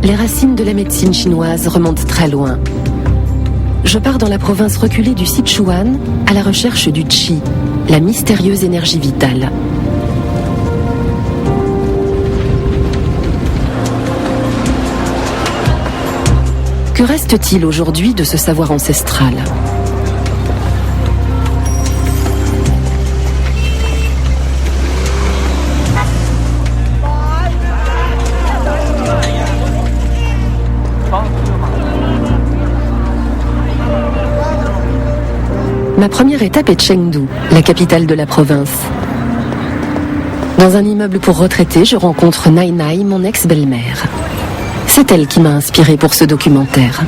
les racines de la médecine chinoise remontent très loin. Je pars dans la province reculée du Sichuan à la recherche du Qi, la mystérieuse énergie vitale. Que reste-t-il aujourd'hui de ce savoir ancestral ? Ma première étape est Chengdu, la capitale de la province. Dans un immeuble pour retraités, je rencontre Nai Nai, mon ex-belle-mère. C'est elle qui m'a inspirée pour ce documentaire.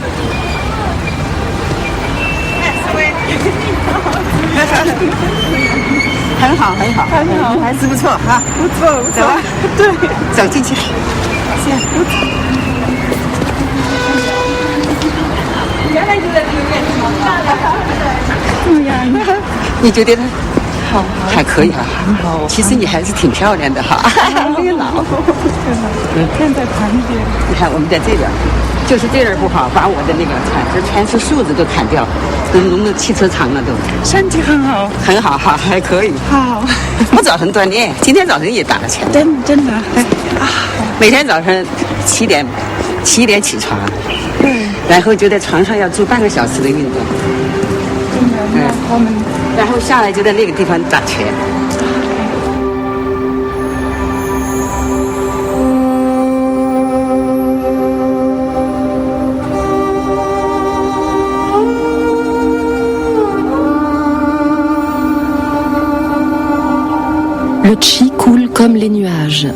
Le Qi coule comme les nuages,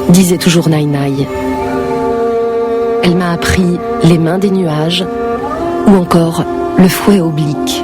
disait toujours Nai Nai. Elle m'a appris les mains des nuages ou encore le fouet oblique.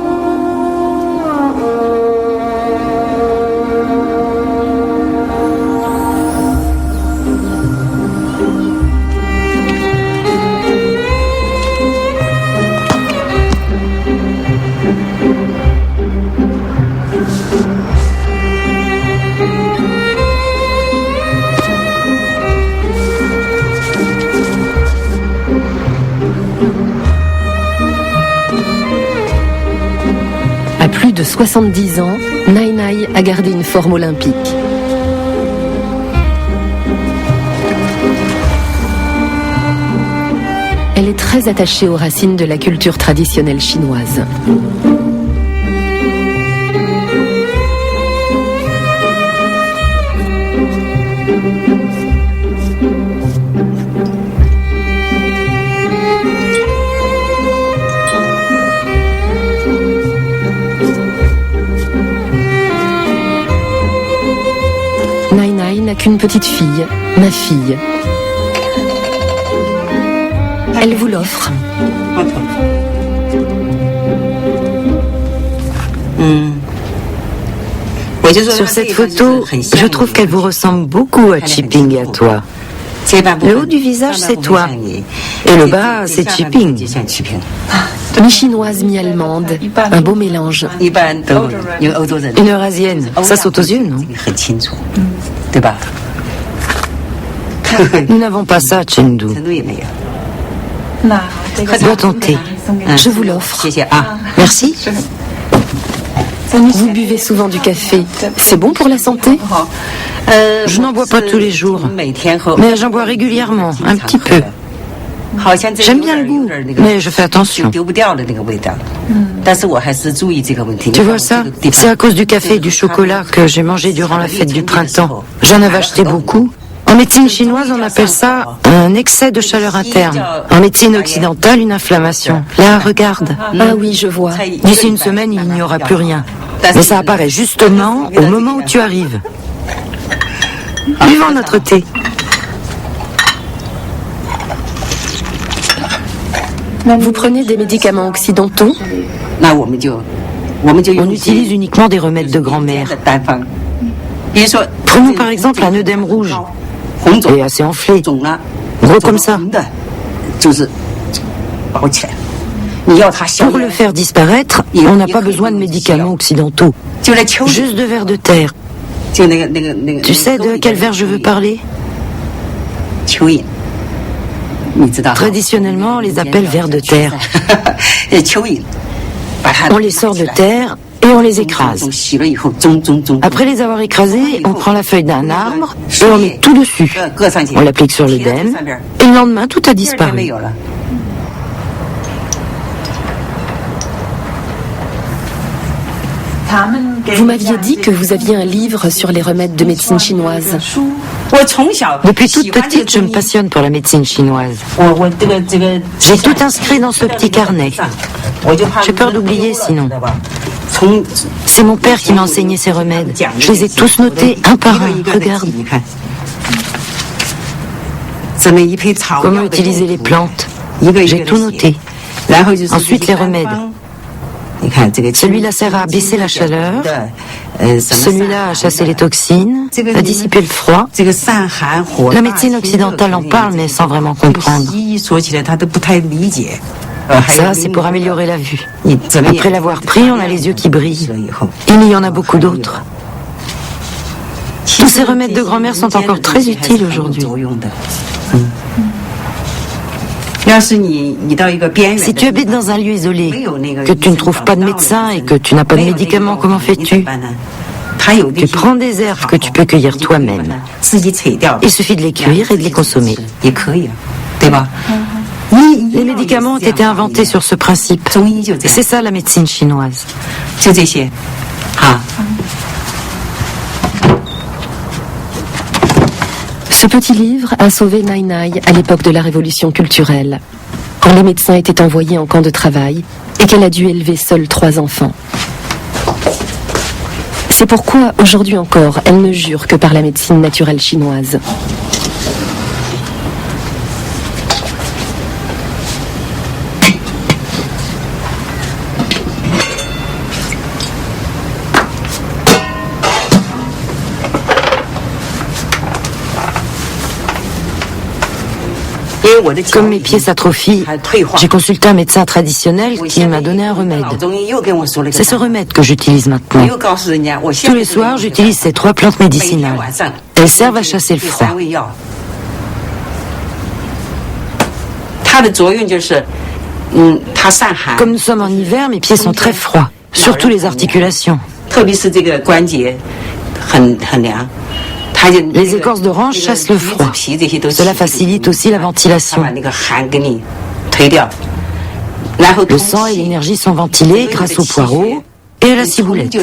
De 70 ans, Nai Nai a gardé une forme olympique. Elle est très attachée aux racines de la culture traditionnelle chinoise. N'a qu'une petite fille, ma fille. Elle vous l'offre. Sur cette photo, je trouve qu'elle vous ressemble beaucoup à Qiping et à toi. Le haut du visage, c'est toi. Et le bas, c'est Qiping. Mi-chinoise, mi-allemande, un beau mélange. Une eurasienne, ça saute aux yeux, non? Nous n'avons pas ça à Chengdu. Dois tenter. Je vous l'offre. Merci. Vous buvez souvent du café. C'est bon pour la santé? Je n'en bois pas tous les jours, mais j'en bois régulièrement, un petit peu. J'aime bien le goût, mais je fais attention. Tu vois ça? C'est à cause du café et du chocolat que j'ai mangé durant la fête du printemps. J'en avais acheté beaucoup. En médecine chinoise, on appelle ça un excès de chaleur interne. En médecine occidentale, une inflammation. Là, regarde. Ah oui, je vois. D'ici une semaine, il n'y aura plus rien. Mais ça apparaît justement au moment où tu arrives. Buvons notre thé. Vous prenez des médicaments occidentaux? On utilise uniquement des remèdes de grand-mère. Prenons par exemple un œdème rouge. Et assez enflé. Gros comme ça. Pour le faire disparaître, on n'a pas besoin de médicaments occidentaux. Juste de vers de terre. Tu sais de quel vers je veux parler? Traditionnellement, on les appelle vers de terre. On les sort de terre et on les écrase. Après les avoir écrasés, on prend la feuille d'un arbre et on met tout dessus. On l'applique sur l'œdème et le lendemain, tout a disparu. Vous m'aviez dit que vous aviez un livre sur les remèdes de médecine chinoise. Depuis toute petite, je me passionne pour la médecine chinoise. J'ai tout inscrit dans ce petit carnet. J'ai peur d'oublier sinon. C'est mon père qui m'a enseigné ces remèdes. Je les ai tous notés un par un. Regarde. Comment utiliser les plantes. J'ai tout noté. Ensuite, les remèdes. Celui-là sert à baisser la chaleur, celui-là à chasser les toxines, à dissiper le froid. La médecine occidentale en parle, mais sans vraiment comprendre. Ça, c'est pour améliorer la vue. Après l'avoir pris, on a les yeux qui brillent. Il y en a beaucoup d'autres. Tous ces remèdes de grand-mère sont encore très utiles aujourd'hui. Si tu habites dans un lieu isolé, que tu ne trouves pas de médecin et que tu n'as pas de médicaments, comment fais-tu? Tu prends des herbes que tu peux cueillir toi-même. Il suffit de les cuire et de les consommer. Les médicaments ont été inventés sur ce principe. C'est ça la médecine chinoise. Ce petit livre a sauvé Nai Nai à l'époque de la révolution culturelle, quand les médecins étaient envoyés en camp de travail et qu'elle a dû élever seule 3 enfants. C'est pourquoi, aujourd'hui encore, elle ne jure que par la médecine naturelle chinoise. Comme mes pieds s'atrophient, j'ai consulté un médecin traditionnel qui m'a donné un remède. C'est ce remède que j'utilise maintenant. Tous les soirs, j'utilise ces 3 plantes médicinales. Elles servent à chasser le froid. Comme nous sommes en hiver, mes pieds sont très froids, surtout les articulations. Les écorces d'orange chassent le froid. Cela facilite aussi la ventilation. Le sang et l'énergie sont ventilés grâce au poireau et à la ciboulette.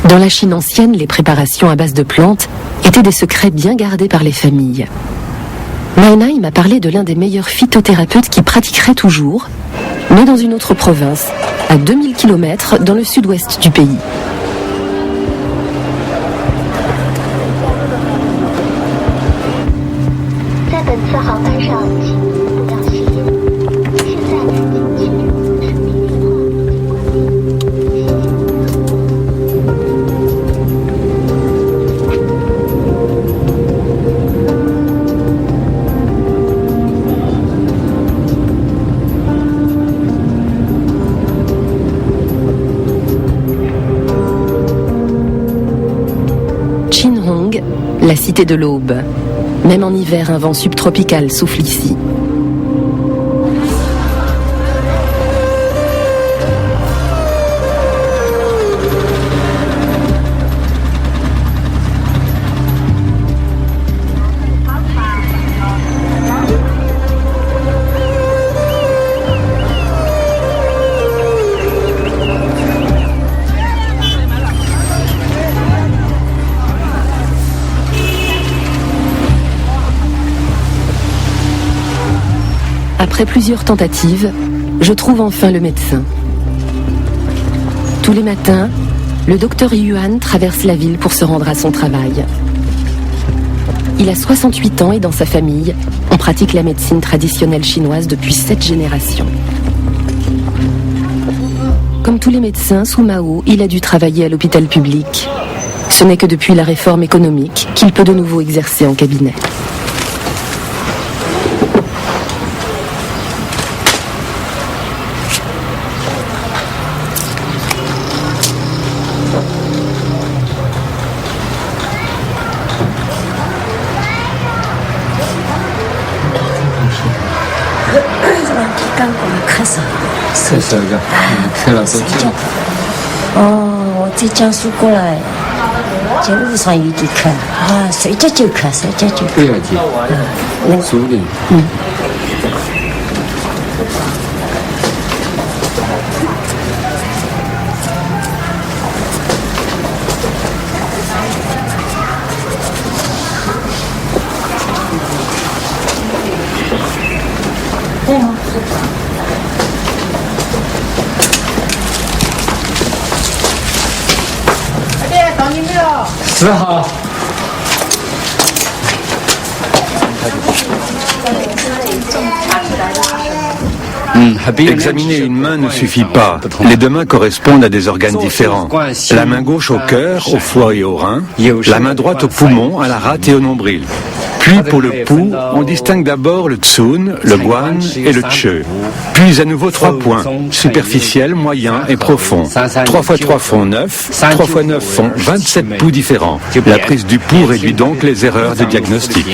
Dans la Chine ancienne, les préparations à base de plantes étaient des secrets bien gardés par les familles. Nai Nai m'a parlé de l'un des meilleurs phytothérapeutes qui pratiquerait toujours, mais dans une autre province, à 2000 km dans le sud-ouest du pays. La cité de l'aube. Même en hiver, un vent subtropical souffle ici. Après plusieurs tentatives, je trouve enfin le médecin. Tous les matins, le docteur Yuan traverse la ville pour se rendre à son travail. Il a 68 ans et dans sa famille, on pratique la médecine traditionnelle chinoise depuis 7 générations. Comme tous les médecins, sous Mao, il a dû travailler à l'hôpital public. Ce n'est que depuis la réforme économique qu'il peut de nouveau exercer en cabinet.我在江苏过来，在路上有点渴啊，睡觉就渴，睡觉就渴。不要紧，苏联。10号。Examiner une main ne suffit pas. Les deux mains correspondent à des organes différents. La main gauche au cœur, au foie et au rein. La main droite au poumon, à la rate et au nombril. Puis pour le pouls, on distingue d'abord le tsun, le guan et le che. Puis à nouveau 3 points, superficiel, moyen et profond. 3 x 3 font 9, 3 x 9 font 27 pouls différents. La prise du pouls réduit donc les erreurs de diagnostic.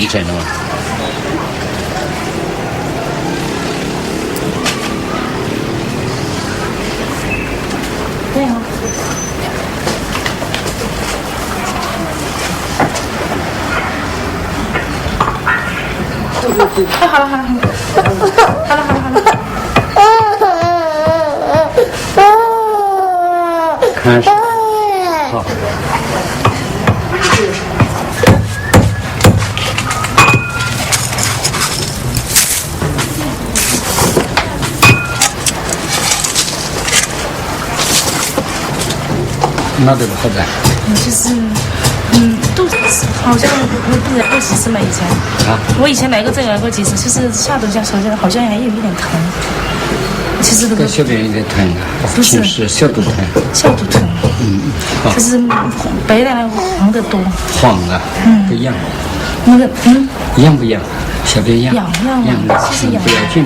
肚子好像不了过几次嘛，以前。我以前来过几次，就是下肚下手好像还有一点疼。其实这个小便有点疼啊，不是小肚疼。小肚疼。就是白的那个黄的多。黄啊，不一样。那个一样不一样？小便一样。痒，其实痒。不要紧。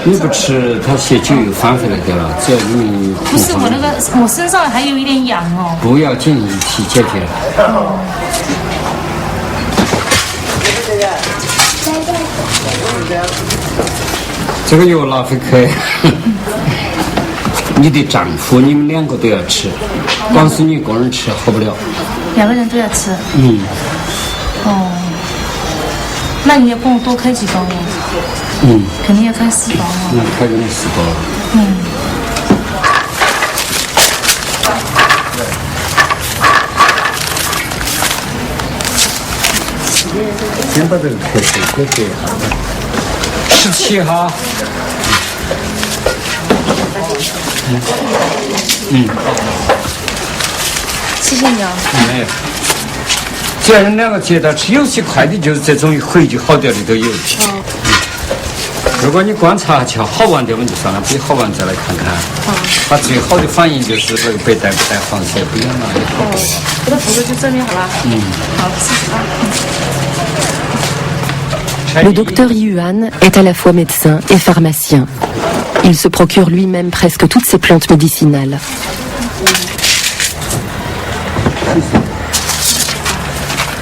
你不吃，它血就又翻回来的了。只要你不是我身上还有一点痒哦。不要紧，一起解决了。这个药拿回去，你的丈夫你们2个都要吃，光是你一个人吃好不了。2个人都要吃。那你要帮我多开几包哦。肯定要开4包哦。那开给你4包。先把这个开水17号。谢谢你啊。没有。只要你2个接到吃，有些快的就是这种一回就好掉的都有。如果你观察下好玩的我们就算了，不好玩再来看看。它最好的反应就是那个白带不带黄色不一样了。我的扶着就这边好了。好，谢谢啊。Le docteur Yuan est à la fois médecin et pharmacien. Il se procure lui-même presque toutes ses plantes médicinales.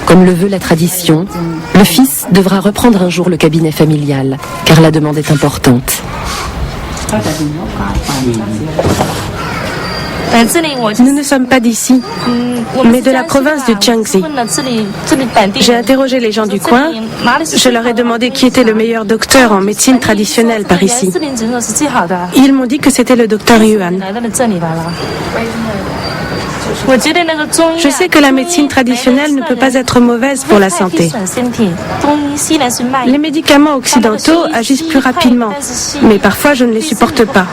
Comme le veut la tradition, le fils devra reprendre un jour le cabinet familial, car la demande est importante. Nous ne sommes pas d'ici, mais de la province du Jiangxi. J'ai interrogé les gens du coin. Je leur ai demandé qui était le meilleur docteur en médecine traditionnelle par ici. Ils m'ont dit que c'était le docteur Yuan. Je sais que la médecine traditionnelle ne peut pas être mauvaise pour la santé. Les médicaments occidentaux agissent plus rapidement, mais parfois je ne les supporte pas.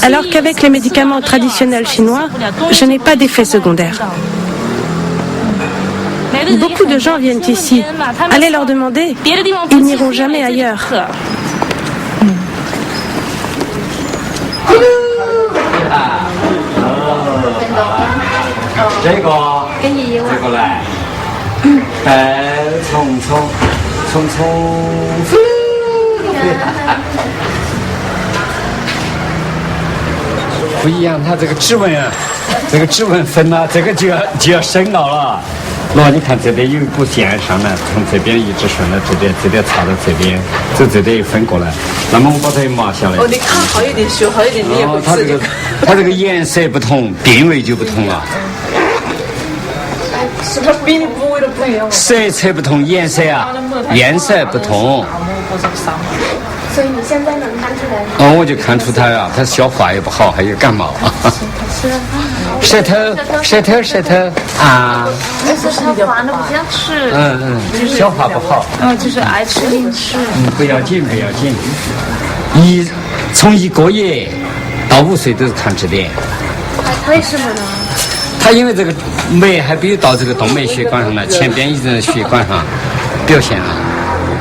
Alors qu'avec les médicaments traditionnels chinois, je n'ai pas d'effet secondaire. Beaucoup de gens viennent ici. Allez leur demander, ils n'iront jamais ailleurs. 这个来，匆匆，不一样，它这个指纹啊，这个指纹分了，这个就要深奥了。喏，你看这边有一股线上来，从这边一直顺到这边插到这边，这边又分过来。那么我把它码下来。哦，你看好一点，学好一点，你也会吃。它这个颜色不同，定位就不同了。是它比的部位都不一样。色彩不同，颜色不同。所以你现在能看出来？哦，我就看出它呀，它消化也不好，还有感冒。舌头啊！就是他滑的不想吃，消化不好。就是爱吃零食。不要紧。从1个月到5岁都是看这点。为什么呢？他因为这个酶还没有到这个动脉血管上来，前边已经在血管上表现了，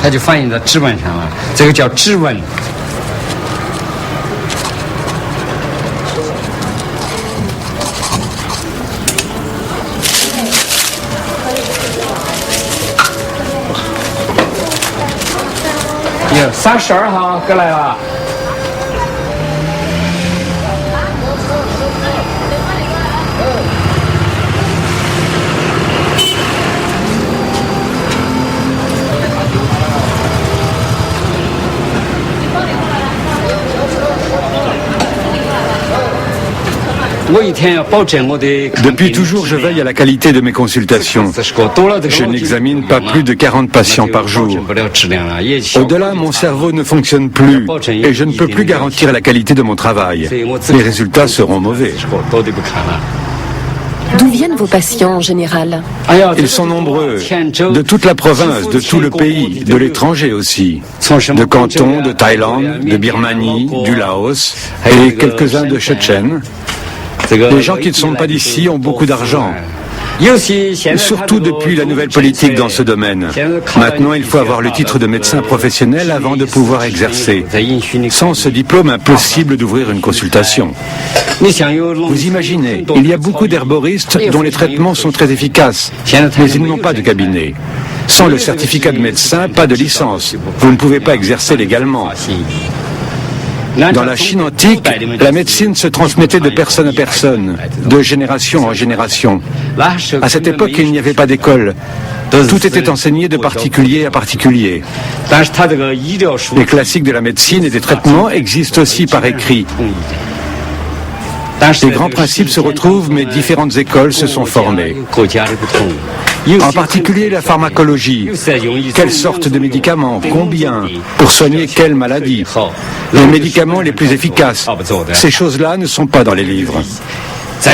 它就反映到指纹上了，这个叫指纹。哟，32号过来了。Depuis toujours, je veille à la qualité de mes consultations. Je n'examine pas plus de 40 patients par jour. Au-delà, mon cerveau ne fonctionne plus et je ne peux plus garantir la qualité de mon travail. Les résultats seront mauvais. D'où viennent vos patients en général? Ils sont nombreux, de toute la province, de tout le pays, de l'étranger aussi, de Canton, de Thaïlande, de Birmanie, du Laos et quelques-uns de Tchétchène. Les gens qui ne sont pas d'ici ont beaucoup d'argent. Surtout depuis la nouvelle politique dans ce domaine. Maintenant, il faut avoir le titre de médecin professionnel avant de pouvoir exercer. Sans ce diplôme, impossible d'ouvrir une consultation. Vous imaginez, il y a beaucoup d'herboristes dont les traitements sont très efficaces, mais ils n'ont pas de cabinet. Sans le certificat de médecin, pas de licence. Vous ne pouvez pas exercer légalement. Dans la Chine antique, la médecine se transmettait de personne à personne, de génération en génération. À cette époque, il n'y avait pas d'école. Tout était enseigné de particulier à particulier. Les classiques de la médecine et des traitements existent aussi par écrit. Les grands principes se retrouvent, mais différentes écoles se sont formées. En particulier la pharmacologie. Quelles sortes de médicaments? Combien? Pour soigner quelle maladie? Les médicaments les plus efficaces. Ces choses-là ne sont pas dans les livres.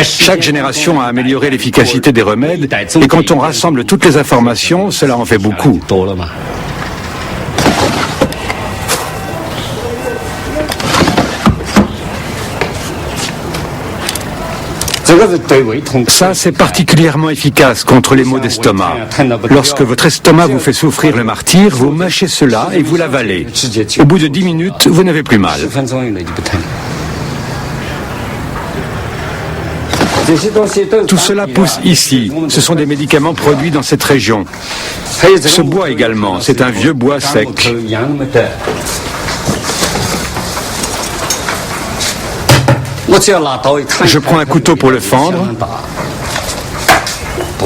Chaque génération a amélioré l'efficacité des remèdes et quand on rassemble toutes les informations, cela en fait beaucoup. Ça, c'est particulièrement efficace contre les maux d'estomac. Lorsque votre estomac vous fait souffrir le martyre, vous mâchez cela et vous l'avalez. Au bout de 10 minutes, vous n'avez plus mal. Tout cela pousse ici. Ce sont des médicaments produits dans cette région. Ce bois également, c'est un vieux bois sec. Je prends un couteau pour le fendre.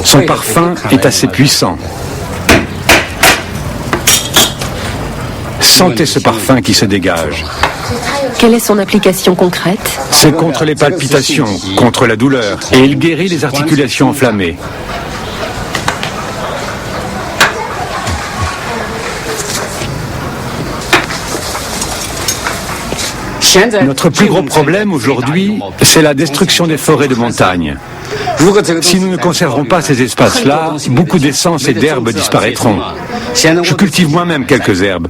Son parfum est assez puissant. Sentez ce parfum qui se dégage. Quelle est son application concrète? C'est contre les palpitations, contre la douleur, et il guérit les articulations enflammées. Notre plus gros problème aujourd'hui, c'est la destruction des forêts de montagne. Si nous ne conserverons pas ces espaces-là, beaucoup d'essences et d'herbes disparaîtront. Je cultive moi-même quelques herbes.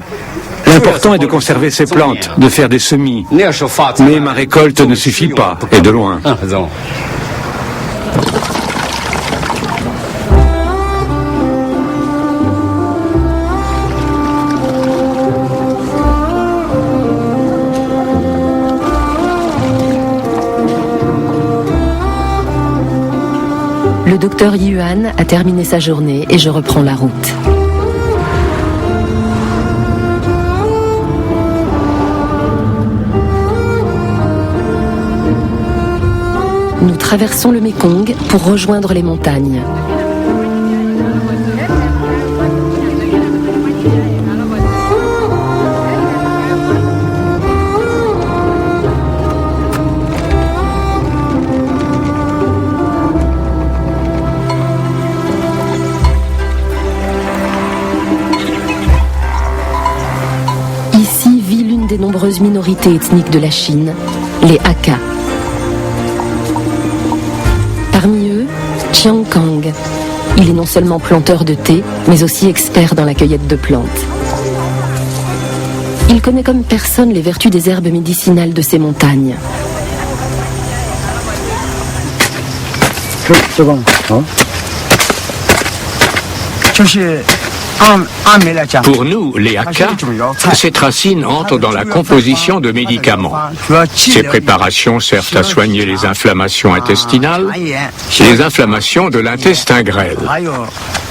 L'important est de conserver ces plantes, de faire des semis. Mais ma récolte ne suffit pas, et de loin. docteur Yuan a terminé sa journée et je reprends la route. Nous traversons le Mékong pour rejoindre les montagnes. Ici vit l'une des nombreuses minorités ethniques de la Chine, les Hakka. Parmi eux, Chiang Kang. Il est non seulement planteur de thé, mais aussi expert dans la cueillette de plantes. Il connaît comme personne les vertus des herbes médicinales de ces montagnes. Pour nous, les Hakka, cette racine entre dans la composition de médicaments. Ces préparations servent à soigner les inflammations intestinales, les inflammations de l'intestin grêle.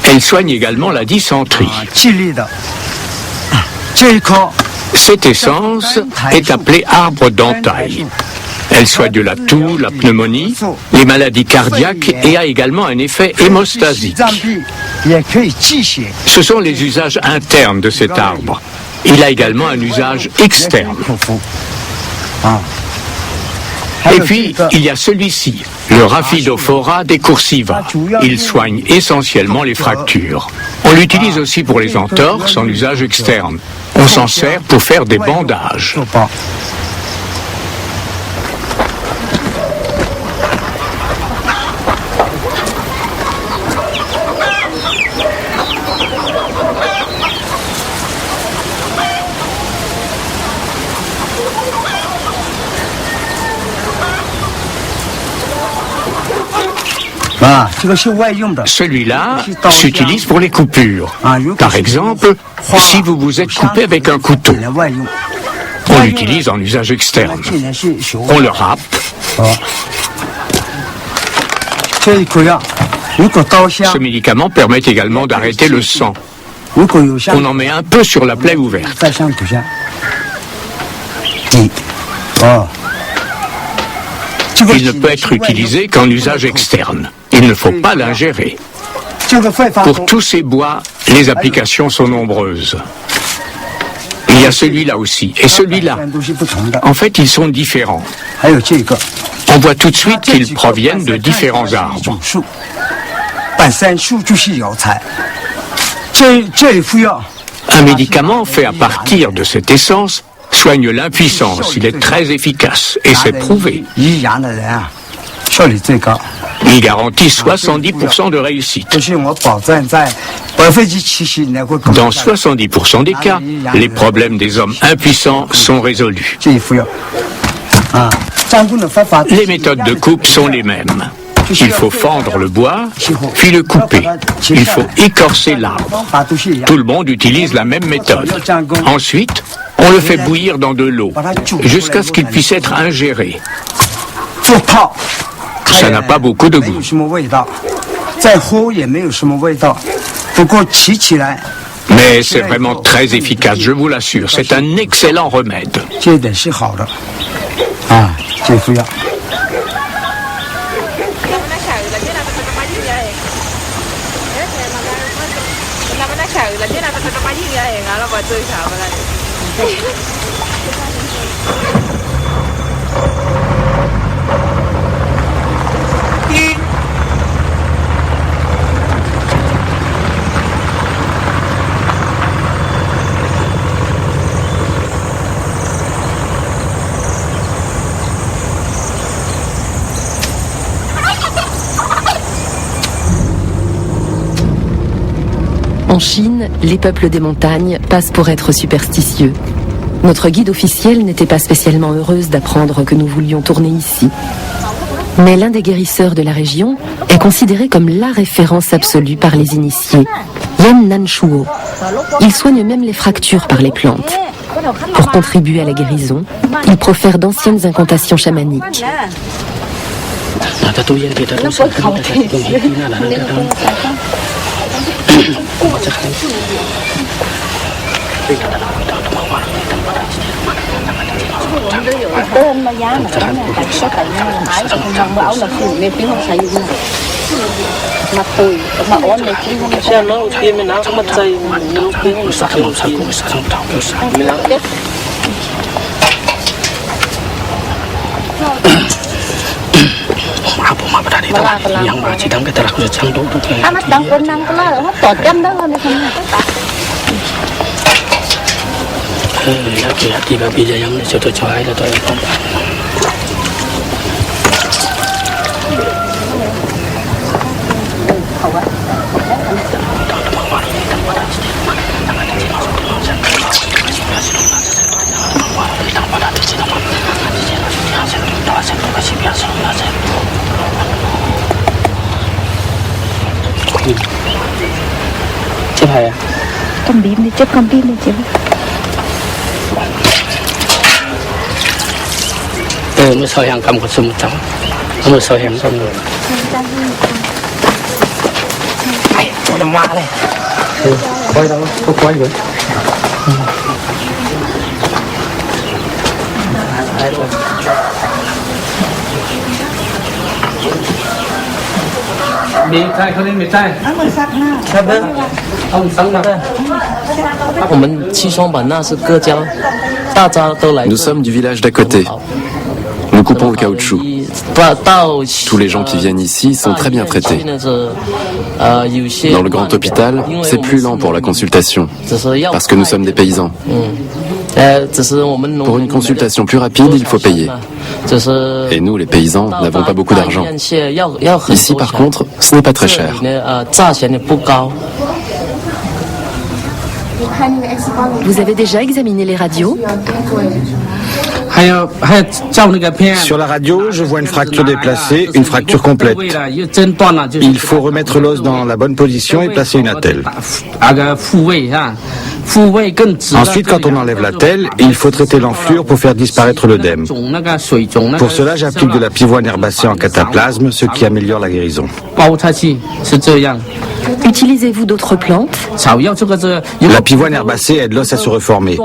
Elles soignent également la dysenterie. Cette essence est appelée arbre d'entaille. Elle soigne la toux, la pneumonie, les maladies cardiaques et a également un effet hémostasique. Ce sont les usages internes de cet arbre. Il a également un usage externe. Et puis, il y a celui-ci, le Rhaphidophora decursiva. Il soigne essentiellement les fractures. On l'utilise aussi pour les entorses en usage externe. On s'en sert pour faire des bandages. Celui-là s'utilise pour les coupures. Par exemple, si vous vous êtes coupé avec un couteau, on l'utilise en usage externe. On le râpe. Ce médicament permet également d'arrêter le sang. On en met un peu sur la plaie ouverte. Il ne peut être utilisé qu'en usage externe. Il ne faut pas l'ingérer. Pour tous ces bois, les applications sont nombreuses. Il y a celui-là aussi, et celui-là. En fait, ils sont différents. On voit tout de suite qu'ils proviennent de différents arbres. Un médicament fait à partir de cette essence soigne l'impuissance. Il est très efficace, et c'est prouvé. Il garantit 70% de réussite. Dans 70% des cas, les problèmes des hommes impuissants sont résolus. Les méthodes de coupe sont les mêmes. Il faut fendre le bois, puis le couper. Il faut écorcer l'arbre. Tout le monde utilise la même méthode. Ensuite, on le fait bouillir dans de l'eau, jusqu'à ce qu'il puisse être ingéré. Ça n'a pas beaucoup de goût. Mais c'est vraiment très efficace, je vous l'assure. C'est un excellent remède. En Chine, les peuples des montagnes passent pour être superstitieux. Notre guide officielle n'était pas spécialement heureuse d'apprendre que nous voulions tourner ici. Mais l'un des guérisseurs de la région est considéré comme la référence absolue par les initiés, Yan Nanshuo. Il soigne même les fractures par les plantes. Pour contribuer à la guérison, il profère d'anciennes incantations chamaniques. Nous sommes du village d'à côté. Nous coupons le caoutchouc. Tous les gens qui viennent ici sont très bien traités. Dans le grand hôpital, c'est plus lent pour la consultation, parce que nous sommes des paysans. Pour une consultation plus rapide, il faut payer. Et nous, les paysans, n'avons pas beaucoup d'argent. Ici, par contre, ce n'est pas très cher. Vous avez déjà examiné les radios? Sur la radio, je vois une fracture déplacée, une fracture complète. Il faut remettre l'os dans la bonne position et placer une attelle. Ensuite, quand on enlève l'attelle, il faut traiter l'enflure pour faire disparaître l'œdème. Pour cela, j'applique de la pivoine herbacée en cataplasme, ce qui améliore la guérison. Utilisez-vous d'autres plantes? La pivoine herbacée aide l'os à se reformer.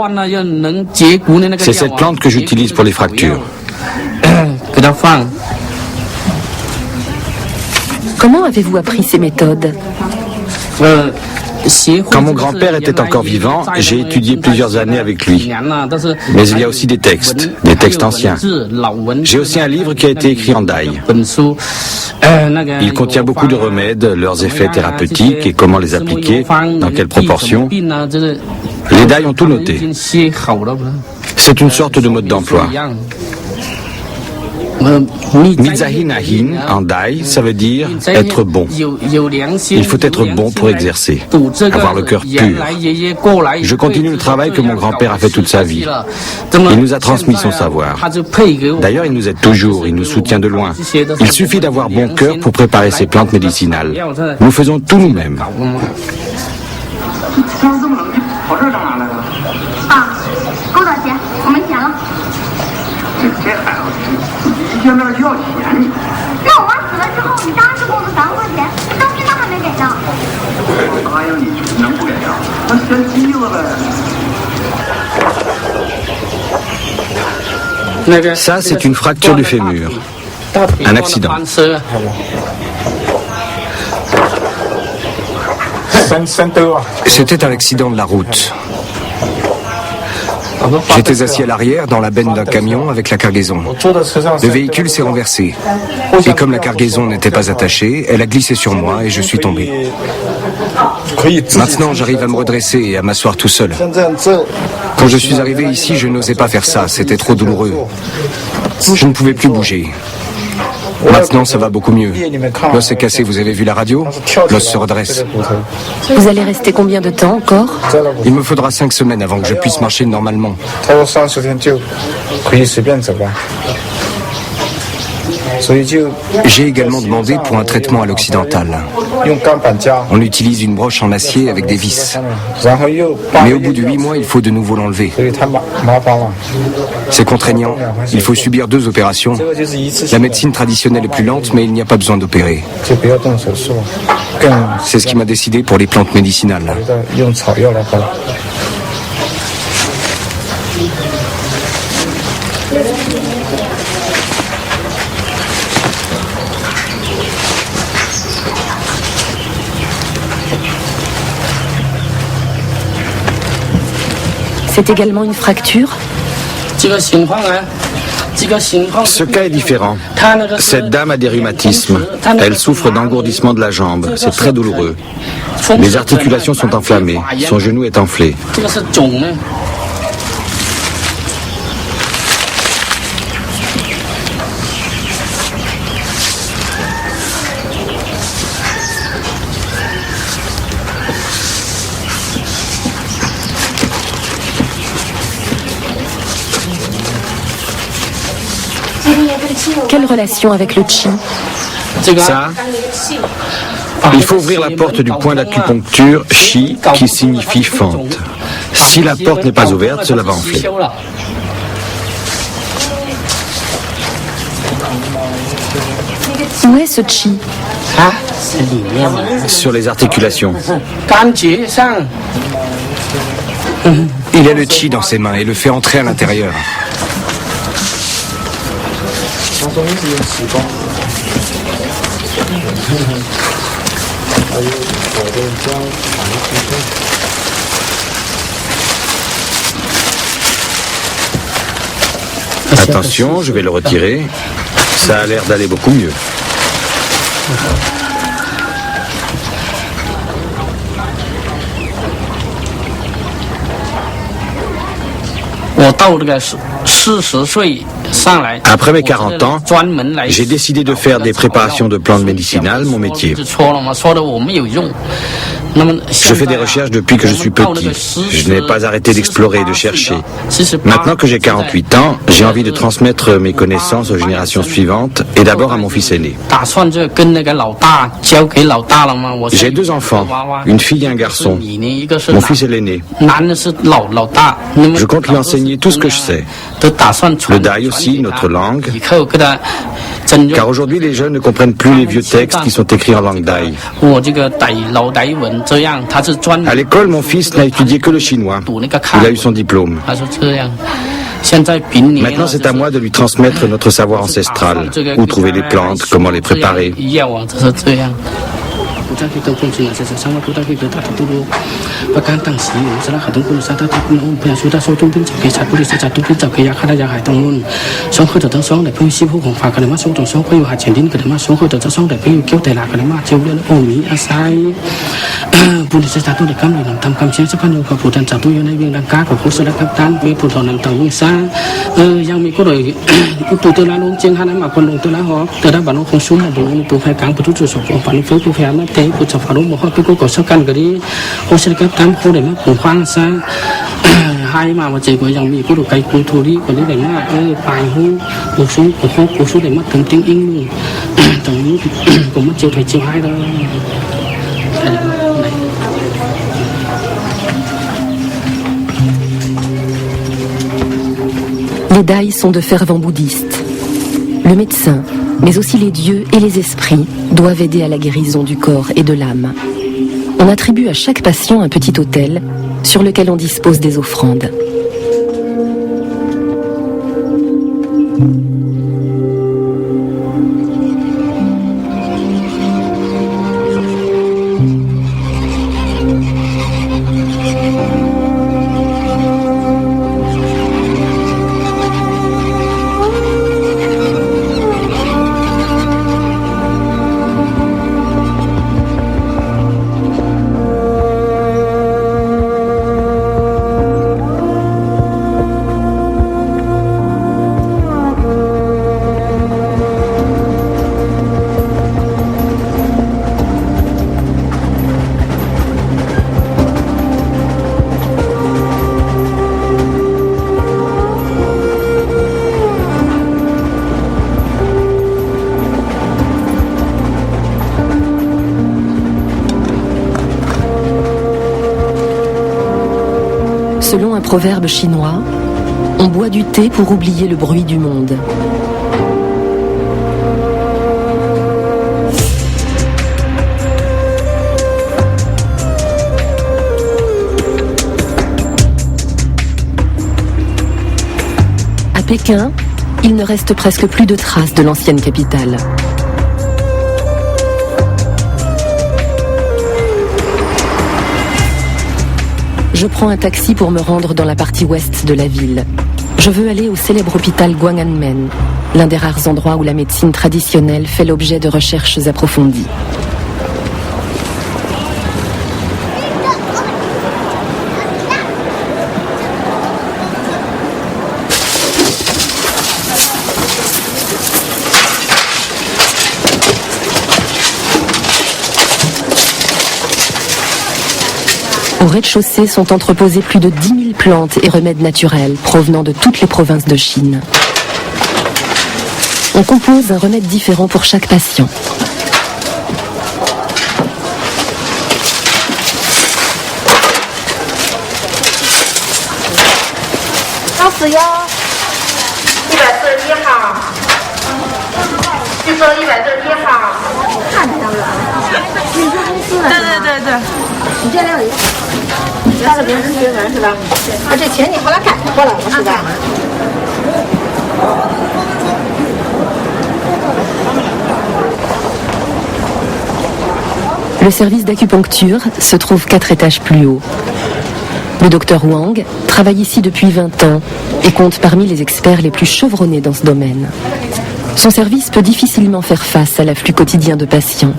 C'est cette plante que j'utilise pour les fractures. Comment avez-vous appris ces méthodes? Quand mon grand-père était encore vivant, j'ai étudié plusieurs années avec lui. Mais il y a aussi des textes anciens. J'ai aussi un livre qui a été écrit en dai. Il contient beaucoup de remèdes, leurs effets thérapeutiques et comment les appliquer, dans quelles proportions. Les dai ont tout noté. C'est une sorte de mode d'emploi. Mizahi Nahin, en dai, ça veut dire être bon. Il faut être bon pour exercer, avoir le cœur pur. Je continue le travail que mon grand-père a fait toute sa vie. Il nous a transmis son savoir. D'ailleurs, il nous aide toujours, il nous soutient de loin. Il suffit d'avoir bon cœur pour préparer ces plantes médicinales. Nous faisons tout nous-mêmes. Ça, c'est une fracture du fémur. Un accident. C'était un accident de la route. J'étais assis à l'arrière dans la benne d'un camion avec la cargaison. Le véhicule s'est renversé. Et comme la cargaison n'était pas attachée, elle a glissé sur moi et je suis tombé. Maintenant, j'arrive à me redresser et à m'asseoir tout seul. Quand je suis arrivé ici, je n'osais pas faire ça, c'était trop douloureux. Je ne pouvais plus bouger. Maintenant, ça va beaucoup mieux. L'os est cassé, vous avez vu la radio? L'os se redresse. Vous allez rester combien de temps encore? Il me faudra 5 semaines avant que je puisse marcher normalement. J'ai également demandé pour un traitement à l'occidental. On utilise une broche en acier avec des vis. Mais au bout de 8 mois, il faut de nouveau l'enlever. C'est contraignant. Il faut subir 2 opérations. La médecine traditionnelle est plus lente, mais il n'y a pas besoin d'opérer. C'est ce qui m'a décidé pour les plantes médicinales. C'est également une fracture. Ce cas est différent. Cette dame a des rhumatismes. Elle souffre d'engourdissement de la jambe. C'est très douloureux. Les articulations sont enflammées. Son genou est enflé. Quelle relation avec le chi? Ça, il faut ouvrir la porte du point d'acupuncture chi qui signifie fente. Si la porte n'est pas ouverte, cela va enfler. Où est ce chi? Sur les articulations. Il a le chi dans ses mains et le fait entrer à l'intérieur. Attention, je vais le retirer. Ça a l'air d'aller beaucoup mieux. Après mes 40 ans, j'ai décidé de faire des préparations de plantes médicinales mon métier. Je fais des recherches depuis que je suis petit. Je n'ai pas arrêté d'explorer et de chercher. Maintenant que j'ai 48 ans, j'ai envie de transmettre mes connaissances aux générations suivantes et d'abord à mon fils aîné. J'ai 2 enfants, une fille et un garçon. Mon fils est l'aîné. Je compte lui enseigner tout ce que je sais. Le Dai aussi, notre langue. Car aujourd'hui, les jeunes ne comprennent plus les vieux textes qui sont écrits en langue Dai. À l'école, mon fils n'a étudié que le chinois. Il a eu son diplôme. Maintenant, c'est à moi de lui transmettre notre savoir ancestral. Où trouver les plantes, comment les préparer. hai mà chỉ có dòng mỹ có được cái cụ thủ đi còn đi để mà bài hú cuộc số để mất từng tiếng in tổng cũng mất chiều thầy chiều hai đó. Les Dai sont de fervents bouddhistes. Le médecin, mais aussi les dieux et les esprits, doivent aider à la guérison du corps et de l'âme. On attribue à chaque patient un petit autel sur lequel on dispose des offrandes. Selon un proverbe chinois, on boit du thé pour oublier le bruit du monde. À Pékin, il ne reste presque plus de traces de l'ancienne capitale. Je prends un taxi pour me rendre dans la partie ouest de la ville. Je veux aller au célèbre hôpital Gwanghwamen, l'un des rares endroits où la médecine traditionnelle fait l'objet de recherches approfondies. Au rez-de-chaussée sont entreposées plus de 10 000 plantes et remèdes naturels provenant de toutes les provinces de Chine. On compose un remède différent pour chaque patient. Le service d'acupuncture se trouve 4 étages plus haut. Le docteur Wang travaille ici depuis 20 ans et compte parmi les experts les plus chevronnés dans ce domaine. Son service peut difficilement faire face à l'afflux quotidien de patients.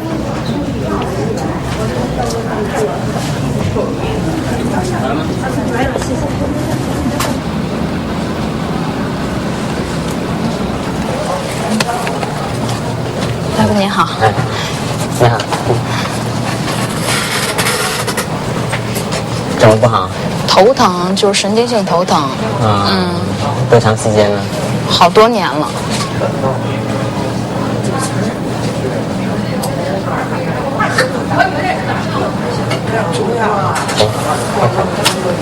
头疼就是神经性头疼，多长时间了？好多年了。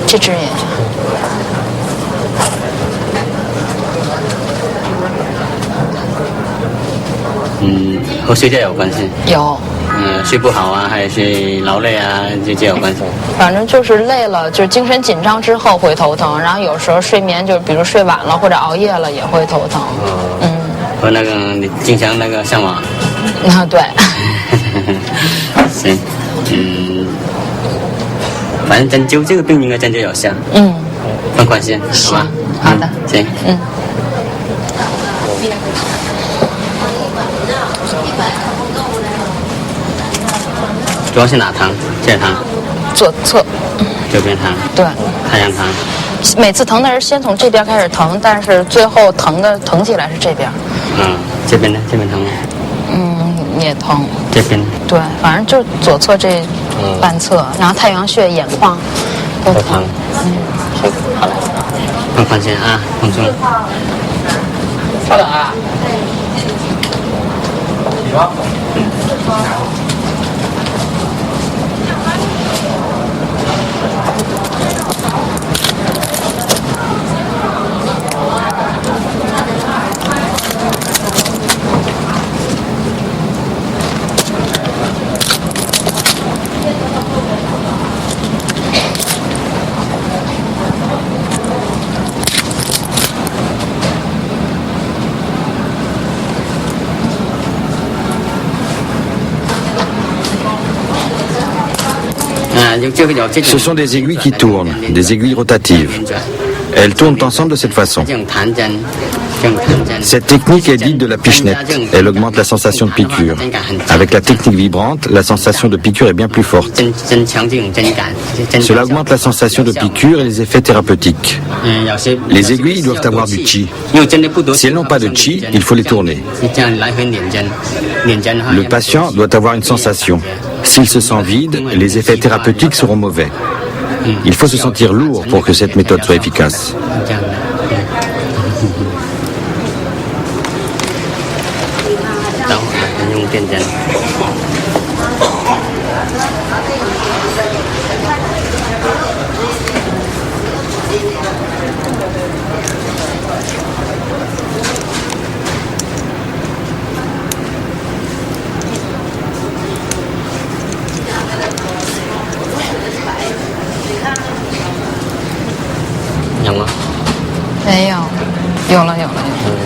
这只眼。和睡觉有关系？有。睡不好啊，还是劳累啊，这有关系？反正就是累了，就是精神紧张之后会头疼，然后有时候睡眠就比如睡晚了或者熬夜了也会头疼。和那个你经常那个上网？啊，对。行，反正针灸这个病应该针灸有效。放宽心，好吧？好的。行。主要是哪疼？这疼？左侧。右边疼？对。太阳疼？每次疼的是先从这边开始疼，但是最后疼起来是这边。这边呢？这边疼吗？也疼。这边？对，反正就左侧这半侧，然后太阳穴、眼眶都疼。好了。放宽心啊，放松。稍等啊。起床。Ce sont des aiguilles qui tournent, des aiguilles rotatives. Elles tournent ensemble de cette façon. Cette technique est dite de la pichenette. Elle augmente la sensation de piqûre. Avec la technique vibrante, la sensation de piqûre est bien plus forte. Cela augmente la sensation de piqûre et les effets thérapeutiques. Les aiguilles doivent avoir du chi. Si elles n'ont pas de chi, il faut les tourner. Le patient doit avoir une sensation. S'il se sent vide, les effets thérapeutiques seront mauvais. Il faut se sentir lourd pour que cette méthode soit efficace.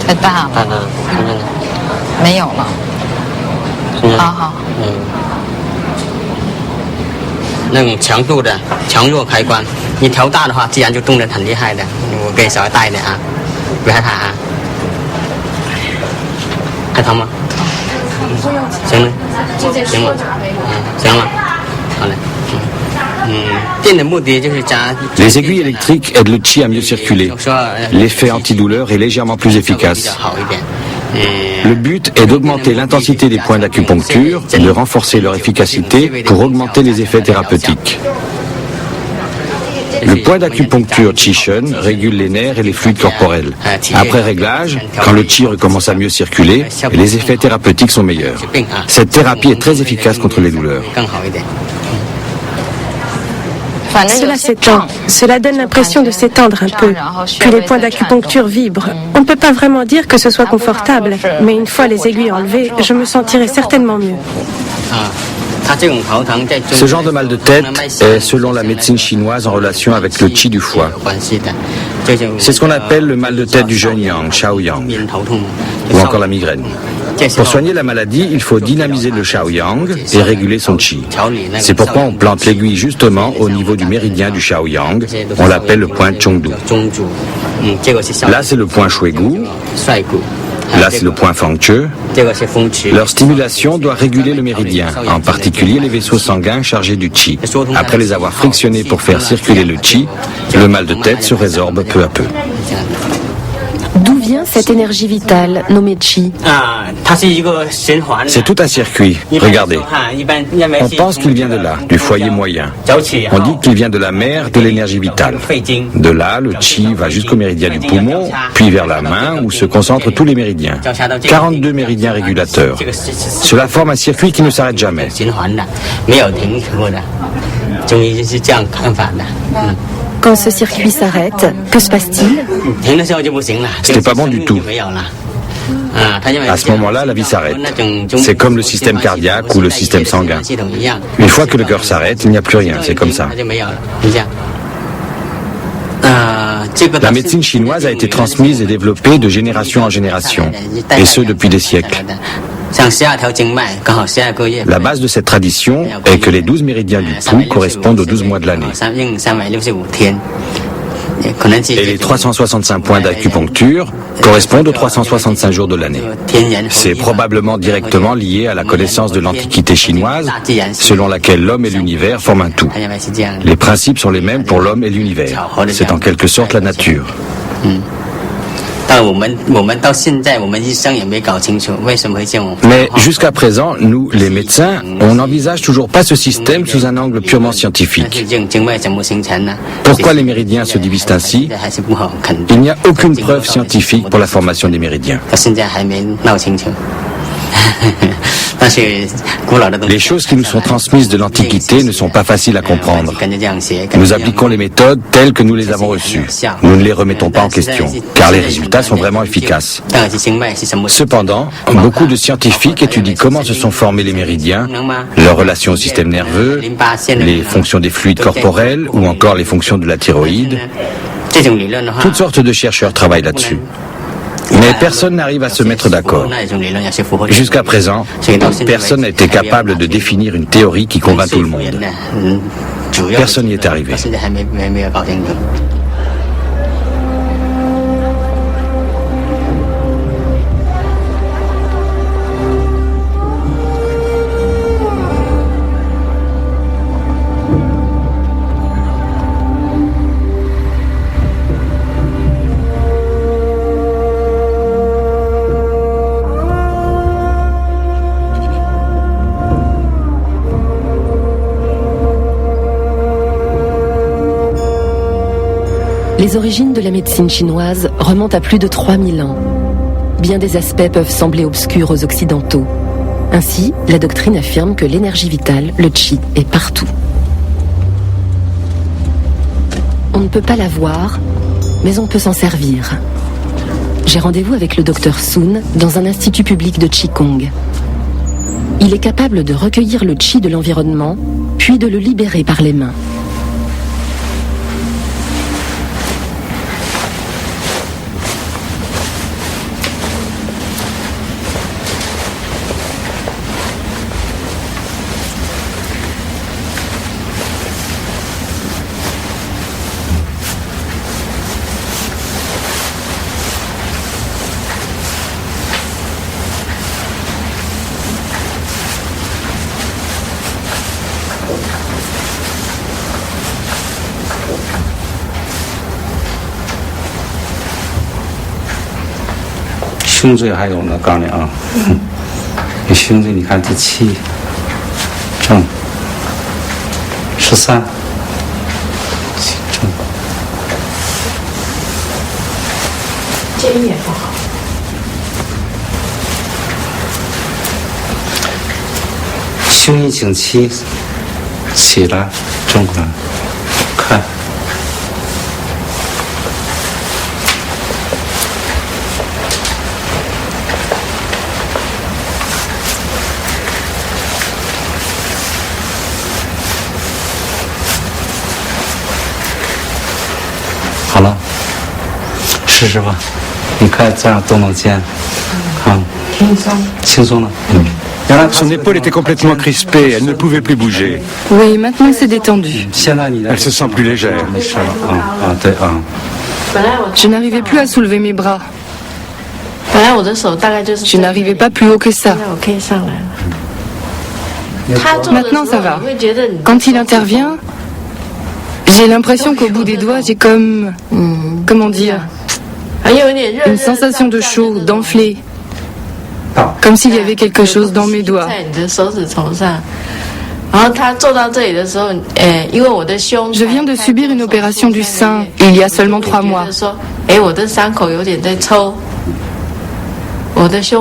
太大了，没有了。好好。那种强度的强弱开关，你调大的话，自然就动得很厉害的。我给你稍微大一点啊，别害怕啊。还疼吗？行了，行了，行了，好嘞。Les aiguilles électriques aident le qi à mieux circuler. L'effet antidouleur est légèrement plus efficace. Le but est d'augmenter l'intensité des points d'acupuncture, de renforcer leur efficacité pour augmenter les effets thérapeutiques. Le point d'acupuncture Qi-Shen régule les nerfs et les fluides corporels. Après réglage, quand le Qi recommence à mieux circuler, les effets thérapeutiques sont meilleurs. Cette thérapie est très efficace contre les douleurs. Cela s'étend. Cela donne l'impression de s'étendre un peu. Puis les points d'acupuncture vibrent. On ne peut pas vraiment dire que ce soit confortable, mais une fois les aiguilles enlevées, je me sentirai certainement mieux. Ce genre de mal de tête est, selon la médecine chinoise, en relation avec le qi du foie. C'est ce qu'on appelle le mal de tête du jeune yang, Shaoyang, ou encore la migraine. Pour soigner la maladie, il faut dynamiser le Shaoyang et réguler son qi. C'est pourquoi on plante l'aiguille justement au niveau du méridien du Shaoyang. On l'appelle le point Zhongdu. Là, c'est le point Shuigu. Là, c'est le point Fangche. Leur stimulation doit réguler le méridien, en particulier les vaisseaux sanguins chargés du qi. Après les avoir frictionnés pour faire circuler le qi, le mal de tête se résorbe peu à peu. D'où vient cette énergie vitale nommée Qi? C'est tout un circuit. Regardez. On pense qu'il vient de là, du foyer moyen. On dit qu'il vient de la mer de l'énergie vitale. De là, le Qi va jusqu'au méridien du poumon, puis vers la main où se concentrent tous les méridiens. 42 méridiens régulateurs. Cela forme un circuit qui ne s'arrête jamais. Quand ce circuit s'arrête, que se passe-t-il? Ce n'est pas bon du tout. À ce moment-là, la vie s'arrête. C'est comme le système cardiaque ou le système sanguin. Une fois que le cœur s'arrête, il n'y a plus rien. C'est comme ça. La médecine chinoise a été transmise et développée de génération en génération, et ce depuis des siècles. La base de cette tradition est que les 12 méridiens du pouls correspondent aux 12 mois de l'année. Et les 365 points d'acupuncture correspondent aux 365 jours de l'année. C'est probablement directement lié à la connaissance de l'Antiquité chinoise, selon laquelle l'homme et l'univers forment un tout. Les principes sont les mêmes pour l'homme et l'univers. C'est en quelque sorte la nature. Mais jusqu'à présent, nous, les médecins, on n'envisage toujours pas ce système sous un angle purement scientifique. Pourquoi les méridiens se divisent ainsi? Il n'y a aucune preuve scientifique pour la formation des méridiens. Les choses qui nous sont transmises de l'Antiquité ne sont pas faciles à comprendre. Nous appliquons les méthodes telles que nous les avons reçues. Nous ne les remettons pas en question, car les résultats sont vraiment efficaces. Cependant, beaucoup de scientifiques étudient comment se sont formés les méridiens, leur relation au système nerveux, les fonctions des fluides corporels ou encore les fonctions de la thyroïde. Toutes sortes de chercheurs travaillent là-dessus. Mais personne n'arrive à se mettre d'accord. Jusqu'à présent, personne n'a été capable de définir une théorie qui convainc tout le monde. Personne n'y est arrivé. Les origines de la médecine chinoise remontent à plus de 3000 ans. Bien des aspects peuvent sembler obscurs aux Occidentaux. Ainsi, la doctrine affirme que l'énergie vitale, le qi, est partout. On ne peut pas la voir, mais on peut s'en servir. J'ai rendez-vous avec le docteur Sun dans un institut public de Qigong. Il est capable de recueillir le qi de l'environnement, puis de le libérer par les mains. 胸椎还有呢，告诉你啊，你胸椎你看第7正13正，肩也不好。胸一颈7起来正过来看。好了，试试吧。你看这样动动肩，轻松了。Son épaule était complètement crispée, elle ne pouvait plus bouger. Oui, maintenant c'est détendu. Elle se sent plus légère. Je n'arrivais plus à soulever mes bras. Je n'arrivais pas plus haut que ça. Maintenant ça va. Quand il intervient, j'ai l'impression qu'au bout des doigts, j'ai comme... Comment dire? Une sensation de chaud, d'enflé. Comme s'il y avait quelque chose dans mes doigts. Je viens de subir une opération du sein il y a seulement 3 mois.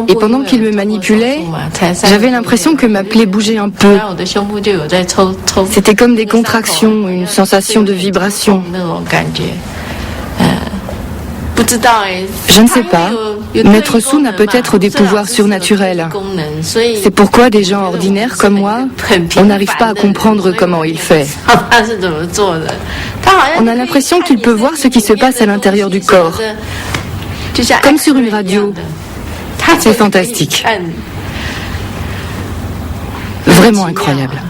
Et pendant qu'il me manipulait, j'avais l'impression que ma plaie bougeait un peu. C'était comme des contractions, une sensation de vibration. Je ne sais pas. Maître Su n'a peut-être des pouvoirs surnaturels. C'est pourquoi des gens ordinaires comme moi, on n'arrive pas à comprendre comment il fait. On a l'impression qu'il peut voir ce qui se passe à l'intérieur du corps, comme sur une radio. C'est fantastique. Vraiment incroyable.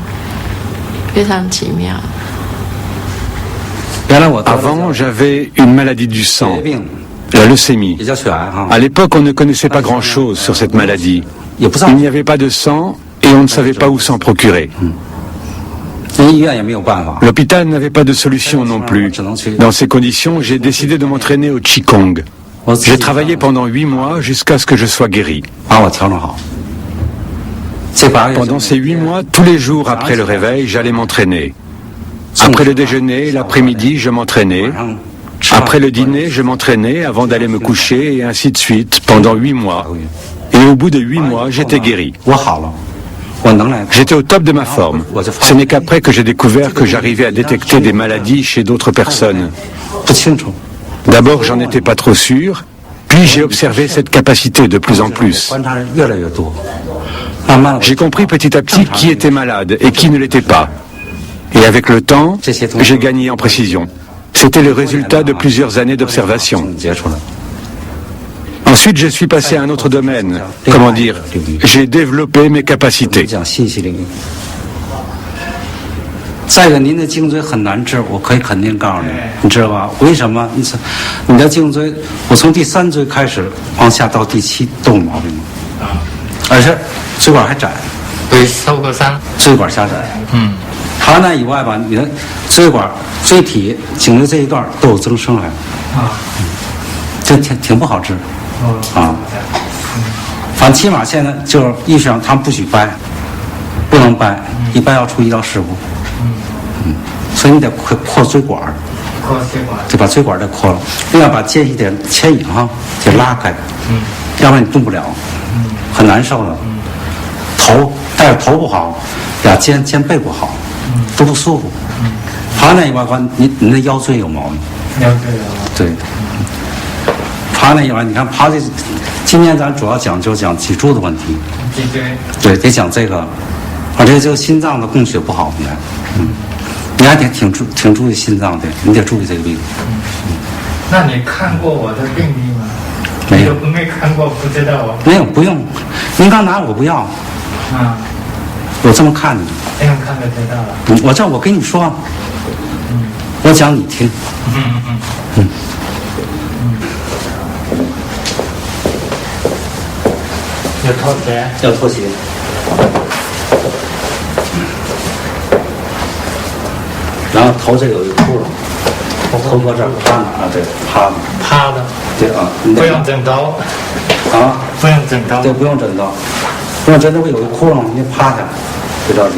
Avant, j'avais une maladie du sang, la leucémie. À l'époque, on ne connaissait pas grand-chose sur cette maladie. Il n'y avait pas de sang et on ne savait pas où s'en procurer. L'hôpital n'avait pas de solution non plus. Dans ces conditions, j'ai décidé de m'entraîner au Qigong. J'ai travaillé pendant 8 mois jusqu'à ce que je sois guéri. Pendant ces 8 mois, tous les jours après le réveil, j'allais m'entraîner. Après le déjeuner, l'après-midi, je m'entraînais. Après le dîner, je m'entraînais avant d'aller me coucher et ainsi de suite pendant 8 mois. Et au bout de 8 mois, j'étais guéri. J'étais au top de ma forme. Ce n'est qu'après que j'ai découvert que j'arrivais à détecter des maladies chez d'autres personnes. D'abord, j'en étais pas trop sûr, puis j'ai observé cette capacité de plus en plus. J'ai compris petit à petit qui était malade et qui ne l'était pas. Et avec le temps, j'ai gagné en précision. C'était le résultat de plusieurs années d'observation. Ensuite, je suis passé à un autre domaine. Comment dire? J'ai développé mes capacités. 再一个，您的颈椎很难治，我可以肯定告诉你，你知道吧？为什么？你的颈椎，我从第3椎开始往下到第7都有毛病了，而且椎管还窄，对，受过伤，椎管狭窄。还有那以外吧，你的椎管、椎体、颈椎这一段都有增生还，这挺不好治，反正起码现在就是医学上他们不许掰，不能掰，一掰要出医疗事故。所以你得扩椎管，得把椎管得扩了，另外把间隙点牵引得拉开，要不然你动不了，很难受的。但是头不好，俩肩背不好，都不舒服。还有那以外，你的腰椎有毛病。腰椎有。对。还有那以外，你看爬这，今天咱主要讲脊柱的问题。脊椎。对，得讲这个，而且这个心脏的供血不好，你还挺注意心脏的，你得注意这个病。那你看过我的病历吗？没有，没看过，不知道啊。没有，不用。您刚拿我不要。我这么看你。这样看就知道了。我跟你说，我讲你听。要脱鞋。要脱鞋。然后头这有一个窟窿，头搁这儿趴呢啊，对，趴的，对啊，不用整刀啊，不用整刀，对，不用整刀，不用整刀，会有一窟窿，你趴下，别着急，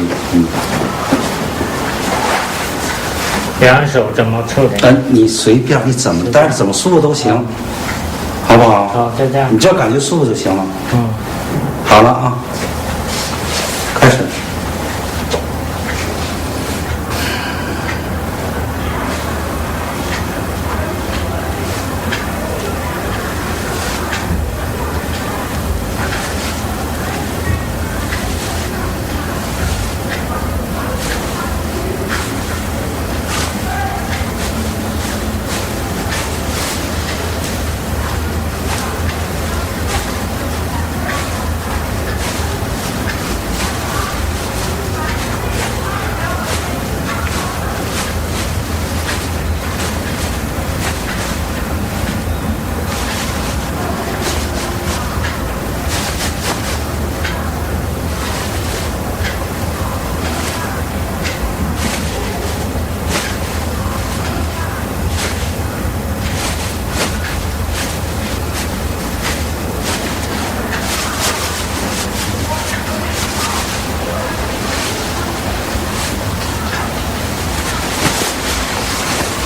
两手怎么处理？你随便，你怎么，但是怎么舒服都行，好不好？好，就这样。你只要感觉舒服就行了。好了啊，开始。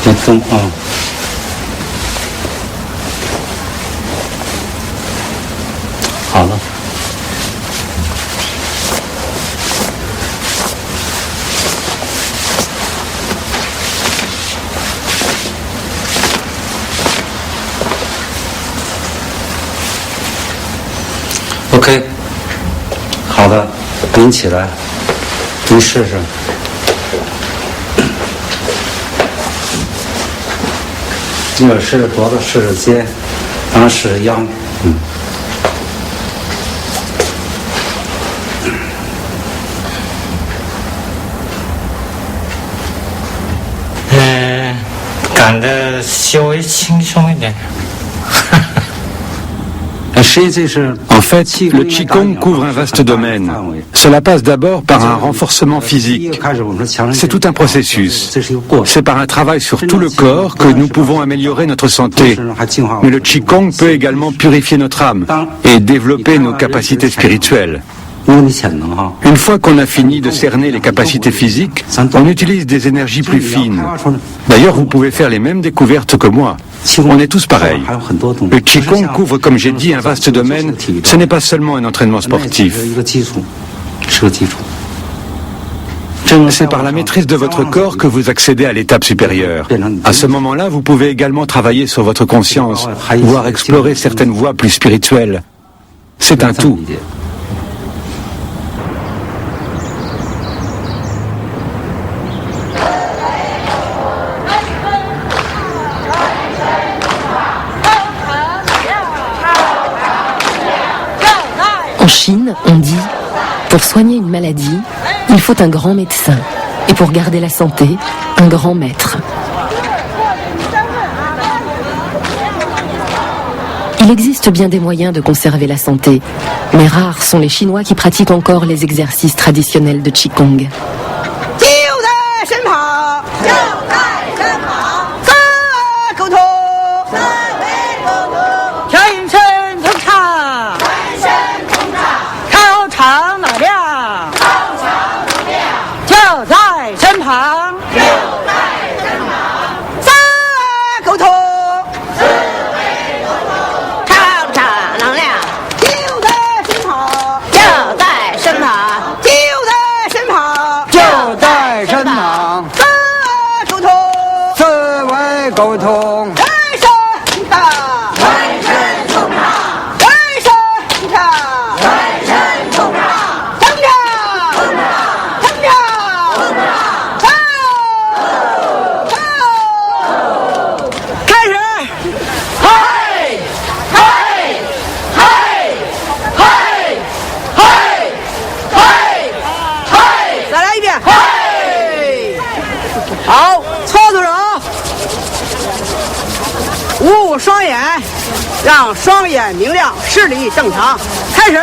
别动啊！好了。OK， 好的，您起来，您试试。一会儿试试脖子，试试肩，然后试试腰。感觉稍微轻松一点。En fait, le Qigong couvre un vaste domaine. Cela passe d'abord par un renforcement physique. C'est tout un processus. C'est par un travail sur tout le corps que nous pouvons améliorer notre santé. Mais le Qigong peut également purifier notre âme et développer nos capacités spirituelles. Une fois qu'on a fini de cerner les capacités physiques, on utilise des énergies plus fines. D'ailleurs, vous pouvez faire les mêmes découvertes que moi. On est tous pareils. Le Qigong couvre, comme j'ai dit, un vaste domaine. Ce n'est pas seulement un entraînement sportif. C'est par la maîtrise de votre corps que vous accédez à l'étape supérieure. À ce moment-là, vous pouvez également travailler sur votre conscience, voire explorer certaines voies plus spirituelles. C'est un tout. En Chine, on dit, pour soigner une maladie, il faut un grand médecin. Et pour garder la santé, un grand maître. Il existe bien des moyens de conserver la santé, mais rares sont les Chinois qui pratiquent encore les exercices traditionnels de Qigong. Wu 双眼，让双眼明亮，视力正常。开始，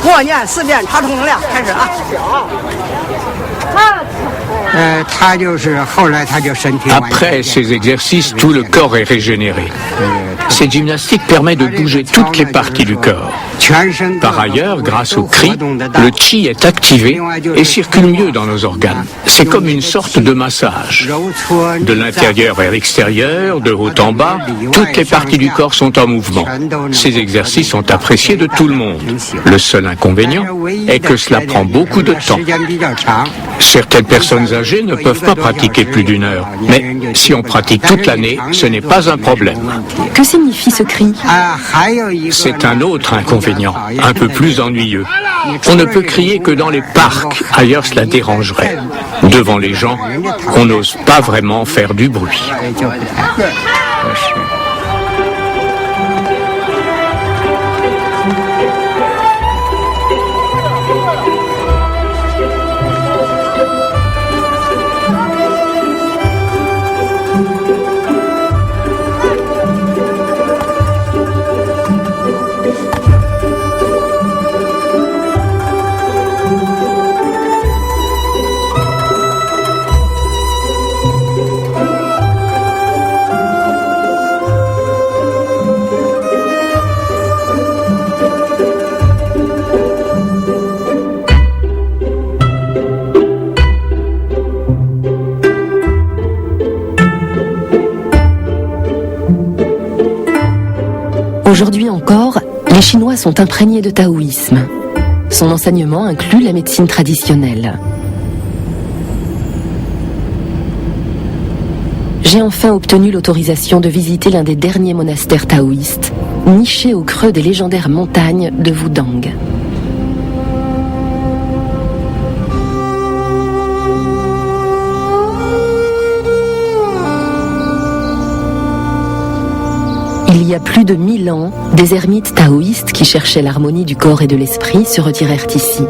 默念4遍，插充能量。开始啊！ Après ces exercices, tout le corps est régénéré. Cette gymnastique permet de bouger toutes les parties du corps. Par ailleurs, grâce au cri, le chi est activé et circule mieux dans nos organes. C'est comme une sorte de massage. De l'intérieur vers l'extérieur, de haut en bas, toutes les parties du corps sont en mouvement. Ces exercices sont appréciés de tout le monde. Le seul inconvénient est que cela prend beaucoup de temps. Certaines personnes âgées ne peuvent pas pratiquer plus d'1 heure, mais si on pratique toute l'année, ce n'est pas un problème. Que signifie ce cri? C'est un autre inconvénient, un peu plus ennuyeux. On ne peut crier que dans les parcs, ailleurs cela dérangerait. Devant les gens, on n'ose pas vraiment faire du bruit. Aujourd'hui encore, les Chinois sont imprégnés de taoïsme. Son enseignement inclut la médecine traditionnelle. J'ai enfin obtenu l'autorisation de visiter l'un des derniers monastères taoïstes, niché au creux des légendaires montagnes de Wudang. Il y a plus de 1000 ans, des ermites taoïstes qui cherchaient l'harmonie du corps et de l'esprit se retirèrent ici.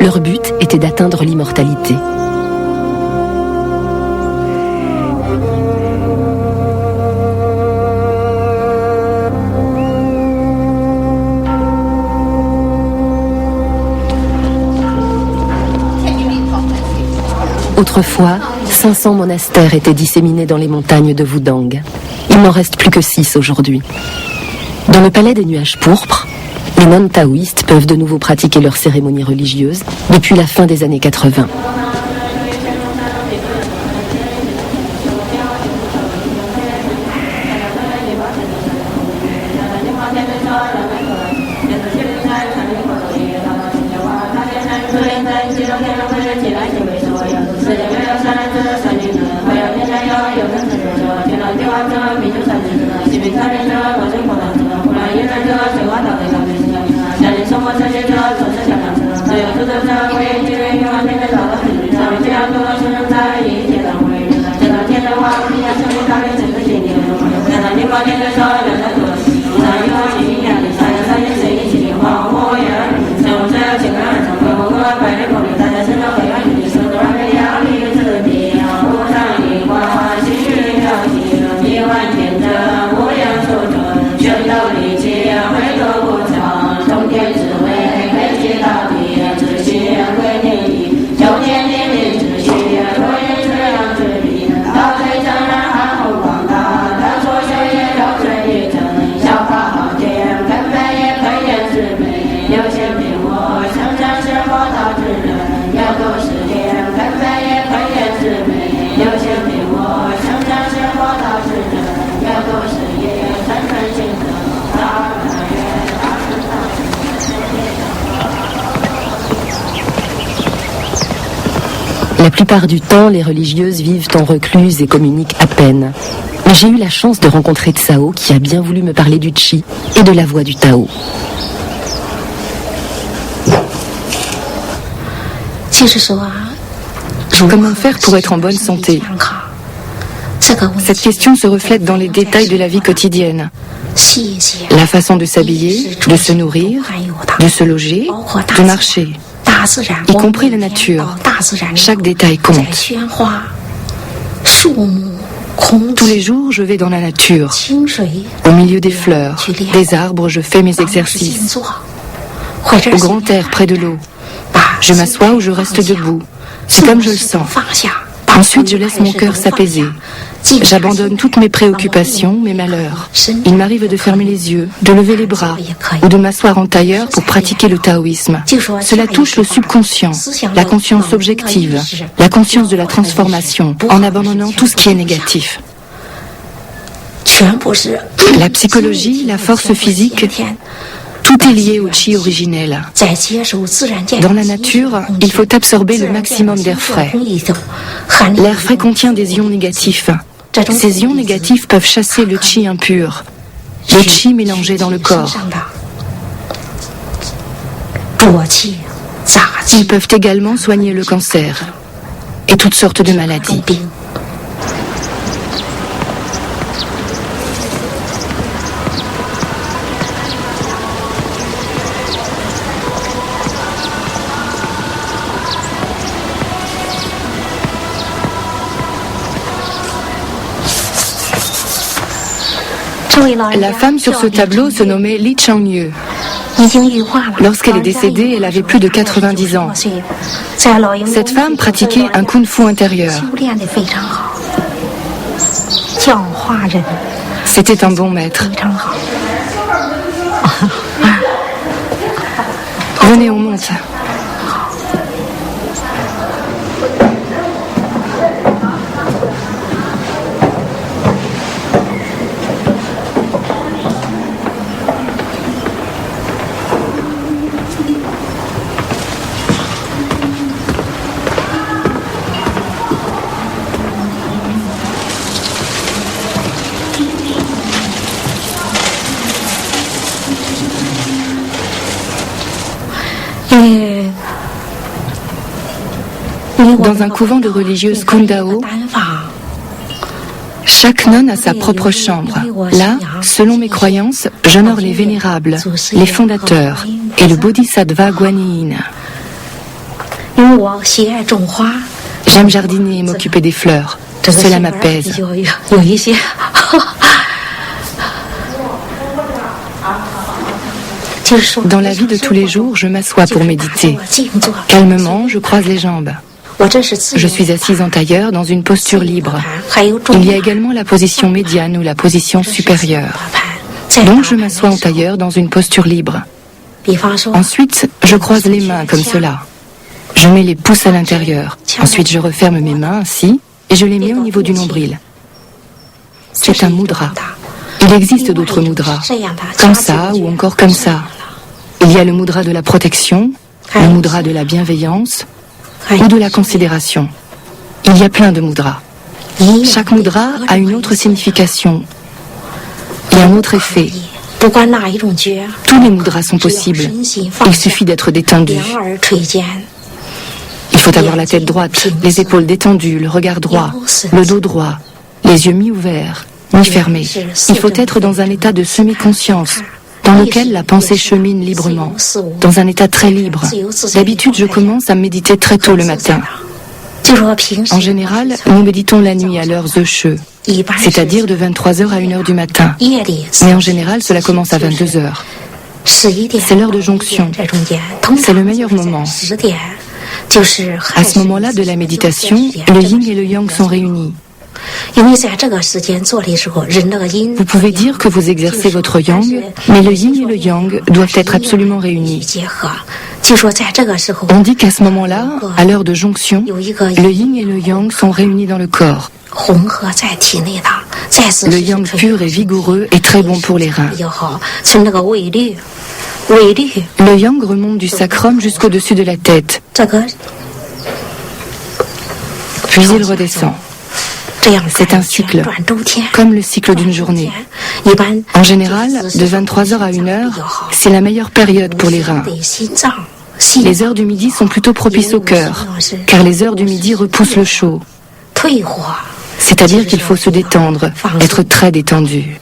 Leur but était d'atteindre l'immortalité. Autrefois, 500 monastères étaient disséminés dans les montagnes de Wudang. Il n'en reste plus que 6 aujourd'hui. Dans le palais des nuages pourpres, les nonnes taoïstes peuvent de nouveau pratiquer leurs cérémonies religieuses depuis la fin des années 80. La plupart du temps, les religieuses vivent en recluse et communiquent à peine. Mais j'ai eu la chance de rencontrer Tsao qui a bien voulu me parler du Qi et de la voie du Tao. Comment faire pour être en bonne santé? Cette question se reflète dans les détails de la vie quotidienne. La façon de s'habiller, de se nourrir, de se loger, de marcher, y compris la nature. Chaque détail compte. Tous les jours, je vais dans la nature. Au milieu des fleurs, des arbres, je fais mes exercices. Au grand air, près de l'eau, je m'assois ou je reste debout. C'est comme je le sens. Ensuite, je laisse mon cœur s'apaiser. J'abandonne toutes mes préoccupations, mes malheurs. Il m'arrive de fermer les yeux, de lever les bras ou de m'asseoir en tailleur pour pratiquer le taoïsme. Cela touche le subconscient, la conscience objective, la conscience de la transformation, en abandonnant tout ce qui est négatif. La psychologie, la force physique, tout est lié au chi originel. Dans la nature, il faut absorber le maximum d'air frais. L'air frais contient des ions négatifs. Ces ions négatifs peuvent chasser le chi impur, le chi mélangé dans le corps. Ils peuvent également soigner le cancer et toutes sortes de maladies. La femme sur ce tableau se nommait Li Changyu. Lorsqu'elle est décédée, elle avait plus de 90 ans. Cette femme pratiquait un kung-fu intérieur. C'était un bon maître. Venez, on monte. Dans un couvent de religieuses Kundao, chaque nonne a sa propre chambre. Là, selon mes croyances, j'honore les vénérables, les fondateurs et le bodhisattva Guanyin. J'aime jardiner et m'occuper des fleurs. Cela m'apaise. Dans la vie de tous les jours, je m'assois pour méditer. Calmement, je croise les jambes. Je suis assise en tailleur dans une posture libre. Il y a également la position médiane ou la position supérieure. Donc je m'assois en tailleur dans une posture libre. Ensuite, je croise les mains comme cela. Je mets les pouces à l'intérieur. Ensuite, je referme mes mains ainsi et je les mets au niveau du nombril. C'est un mudra. Il existe d'autres mudras, comme ça ou encore comme ça. Il y a le mudra de la protection, le mudra de la bienveillance ou de la considération. Il y a plein de mudras. Chaque mudra a une autre signification et un autre effet. Tous les mudras sont possibles. Il suffit d'être détendu. Il faut avoir la tête droite, les épaules détendues, le regard droit, le dos droit, les yeux mi-ouverts, mi-fermés. Il faut être dans un état de semi-conscience, dans lequel la pensée chemine librement, dans un état très libre. D'habitude, je commence à méditer très tôt le matin. En général, nous méditons la nuit à l'heure Zhe, c'est-à-dire de 23h à 1h du matin. Mais en général, cela commence à 22h. C'est l'heure de jonction. C'est le meilleur moment. À ce moment-là de la méditation, le yin et le yang sont réunis. Vous pouvez dire que vous exercez votre yang, mais le yin et le yang doivent être absolument réunis. On dit qu'à ce moment-là, à l'heure de jonction, le yin et le yang sont réunis dans le corps. Le yang pur et vigoureux est très bon pour les reins. Le yang remonte du sacrum jusqu'au-dessus de la tête. Puis il redescend. C'est un cycle, comme le cycle d'une journée. En général, de 23h à 1h, c'est la meilleure période pour les reins. Les heures du midi sont plutôt propices au cœur, car les heures du midi repoussent le chaud. C'est-à-dire qu'il faut se détendre, être très détendu.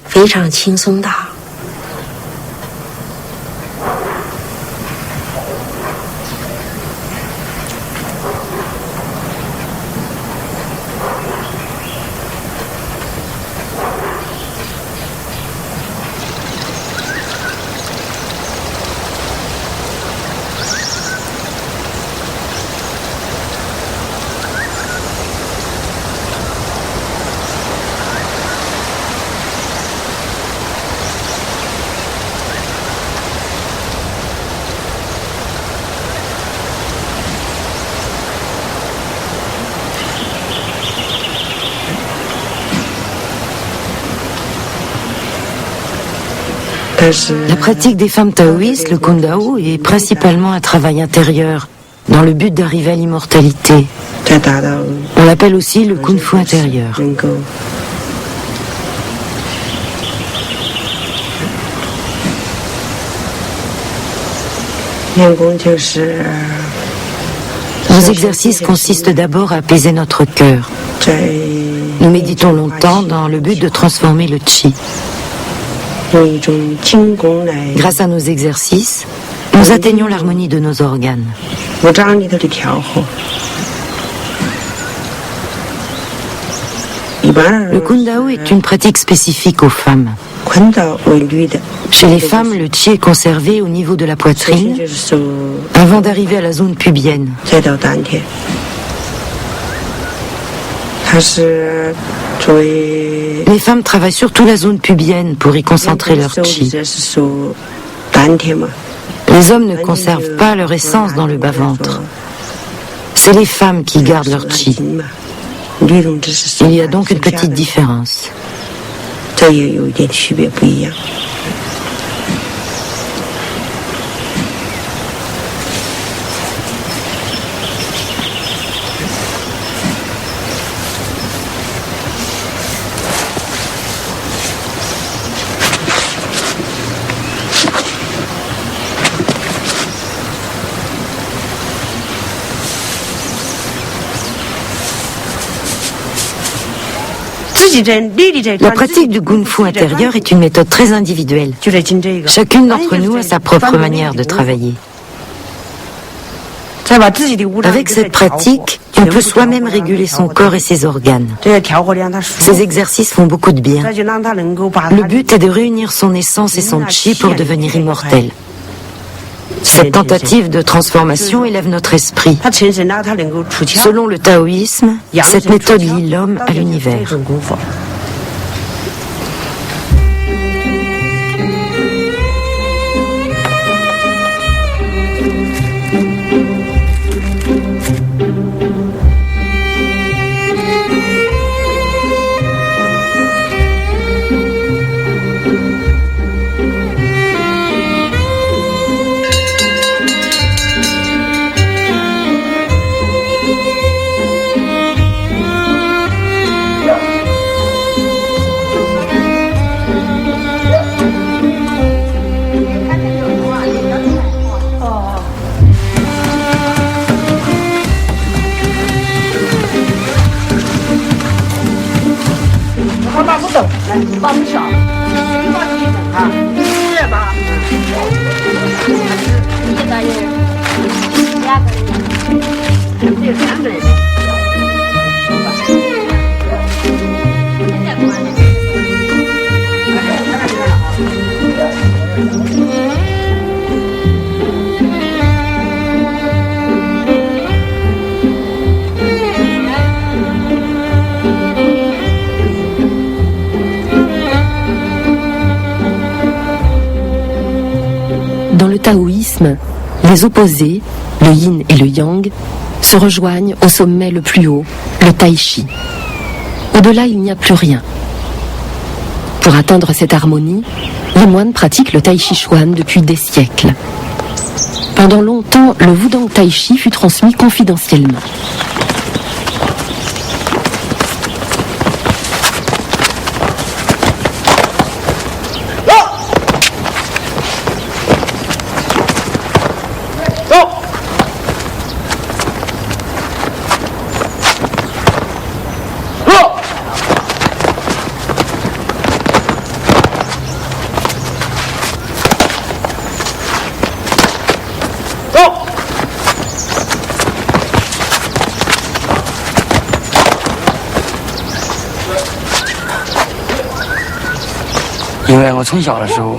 La pratique des femmes taoïstes, le Kundao, est principalement un travail intérieur, dans le but d'arriver à l'immortalité. On l'appelle aussi le Kung Fu intérieur. Nos exercices consistent d'abord à apaiser notre cœur. Nous méditons longtemps dans le but de transformer le chi. Grâce à nos exercices, nous atteignons l'harmonie de nos organes. Le Kundao est une pratique spécifique aux femmes. Chez les femmes, le chi est conservé au niveau de la poitrine avant d'arriver à la zone pubienne. Les femmes travaillent surtout la zone pubienne pour y concentrer leur chi. Les hommes ne conservent pas leur essence dans le bas-ventre. C'est les femmes qui gardent leur chi. Il y a donc une petite différence. La pratique du Kung Fu intérieur est une méthode très individuelle. Chacune d'entre nous a sa propre manière de travailler. Avec cette pratique, on peut soi-même réguler son corps et ses organes. Ces exercices font beaucoup de bien. Le but est de réunir son essence et son chi pour devenir immortel. Cette tentative de transformation élève notre esprit. Selon le taoïsme, cette méthode lie l'homme à l'univers. Dans le taoïsme, les opposés, le yin et le yang, se rejoignent au sommet le plus haut, le tai chi. Au-delà, il n'y a plus rien. Pour atteindre cette harmonie, les moines pratiquent le tai chi chuan depuis des siècles. Pendant longtemps, le Wudang Tai Chi fut transmis confidentiellement.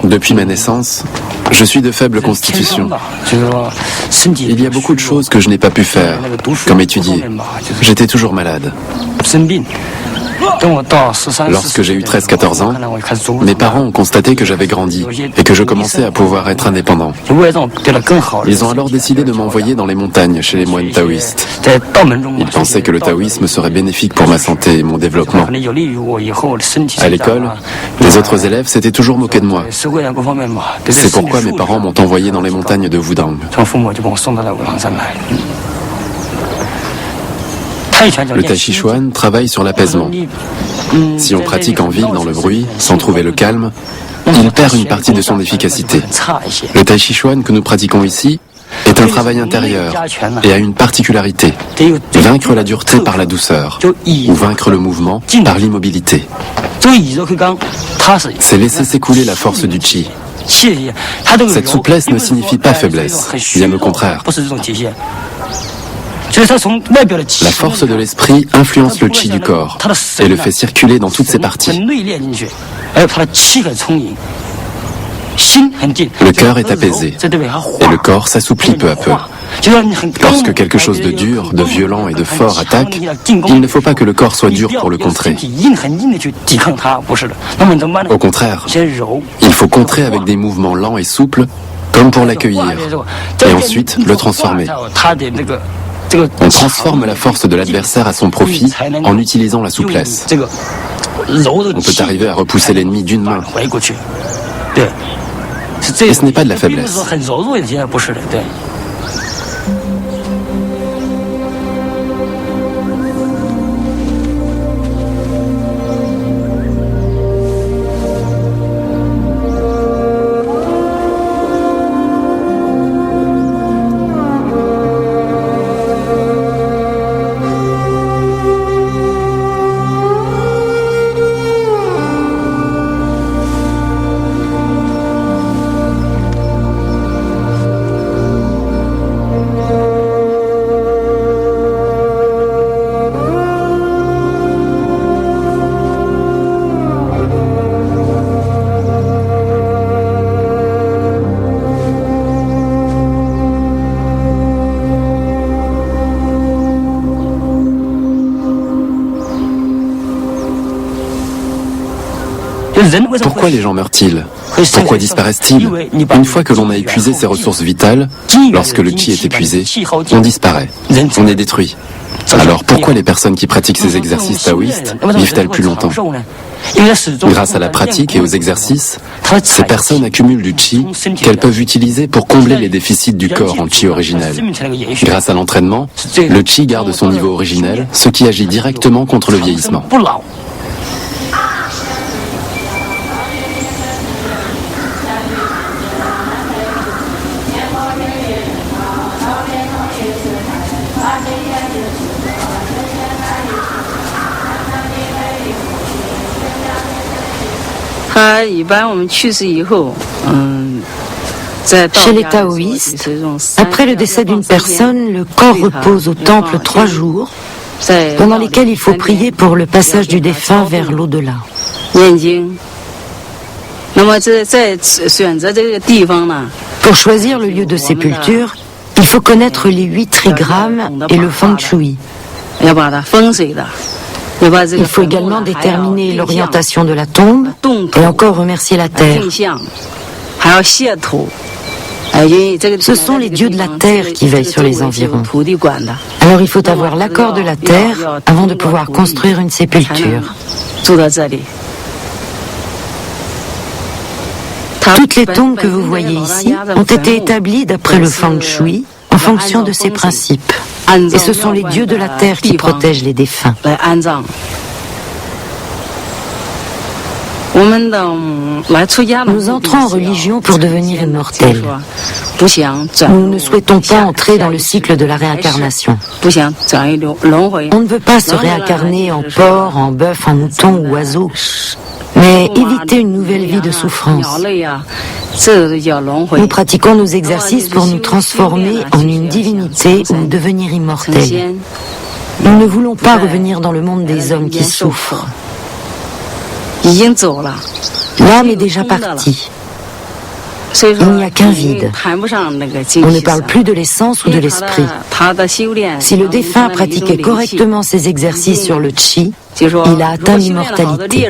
Depuis ma naissance, je suis de faible constitution. Il y a beaucoup de choses que je n'ai pas pu faire, comme étudier. J'étais toujours malade. Lorsque j'ai eu 13-14 ans, mes parents ont constaté que j'avais grandi et que je commençais à pouvoir être indépendant. Ils ont alors décidé de m'envoyer dans les montagnes chez les moines taoïstes. Ils pensaient que le taoïsme serait bénéfique pour ma santé et mon développement. À l'école, les autres élèves s'étaient toujours moqués de moi. C'est pourquoi mes parents m'ont envoyé dans les montagnes de Wudang. Le Tai Chi Chuan travaille sur l'apaisement. Si on pratique en ville dans le bruit, sans trouver le calme, il perd une partie de son efficacité. Le Tai Chi Chuan que nous pratiquons ici est un travail intérieur et a une particularité, vaincre la dureté par la douceur, ou vaincre le mouvement par l'immobilité. C'est laisser s'écouler la force du Qi. Cette souplesse ne signifie pas faiblesse, bien le contraire. La force de l'esprit influence le Qi du corps et le fait circuler dans toutes ses parties. Le cœur est apaisé et le corps s'assouplit peu à peu. Lorsque quelque chose de dur, de violent et de fort attaque, il ne faut pas que le corps soit dur pour le contrer. Au contraire, il faut contrer avec des mouvements lents et souples, comme pour l'accueillir, et ensuite le transformer. On transforme la force de l'adversaire à son profit en utilisant la souplesse. On peut arriver à repousser l'ennemi d'une main. Et ce n'est pas de la faiblesse. Pourquoi les gens meurent-ils? Pourquoi disparaissent-ils? Une fois que l'on a épuisé ses ressources vitales, lorsque le Qi est épuisé, on disparaît, on est détruit. Alors pourquoi les personnes qui pratiquent ces exercices taoïstes vivent-elles plus longtemps? Grâce à la pratique et aux exercices, ces personnes accumulent du Qi qu'elles peuvent utiliser pour combler les déficits du corps en Qi originel. Grâce à l'entraînement, le Qi garde son niveau originel, ce qui agit directement contre le vieillissement. Chez les taoïstes, après le décès d'une personne, le corps repose au temple 3 jours, pendant lesquels il faut prier pour le passage du défunt vers l'au-delà. Pour choisir le lieu de sépulture, il faut connaître les 8 trigrammes et le feng shui. Il faut également déterminer l'orientation de la tombe et encore remercier la terre. Ce sont les dieux de la terre qui veillent sur les environs. Alors il faut avoir l'accord de la terre avant de pouvoir construire une sépulture. Toutes les tombes que vous voyez ici ont été établies d'après le feng shui en fonction de ces principes. Et ce sont les dieux de la terre qui protègent les défunts. Nous entrons en religion pour devenir immortels. Nous ne souhaitons pas entrer dans le cycle de la réincarnation. On ne veut pas se réincarner en porc, en bœuf, en mouton ou oiseau, mais éviter une nouvelle vie de souffrance. Nous pratiquons nos exercices pour nous transformer en une divinité ou devenir immortels. Nous ne voulons pas revenir dans le monde des hommes qui souffrent. L'âme est déjà partie. Il n'y a qu'un vide. On ne parle plus de l'essence ou de l'esprit. Si le défunt pratiquait correctement ses exercices sur le chi, il a atteint l'immortalité.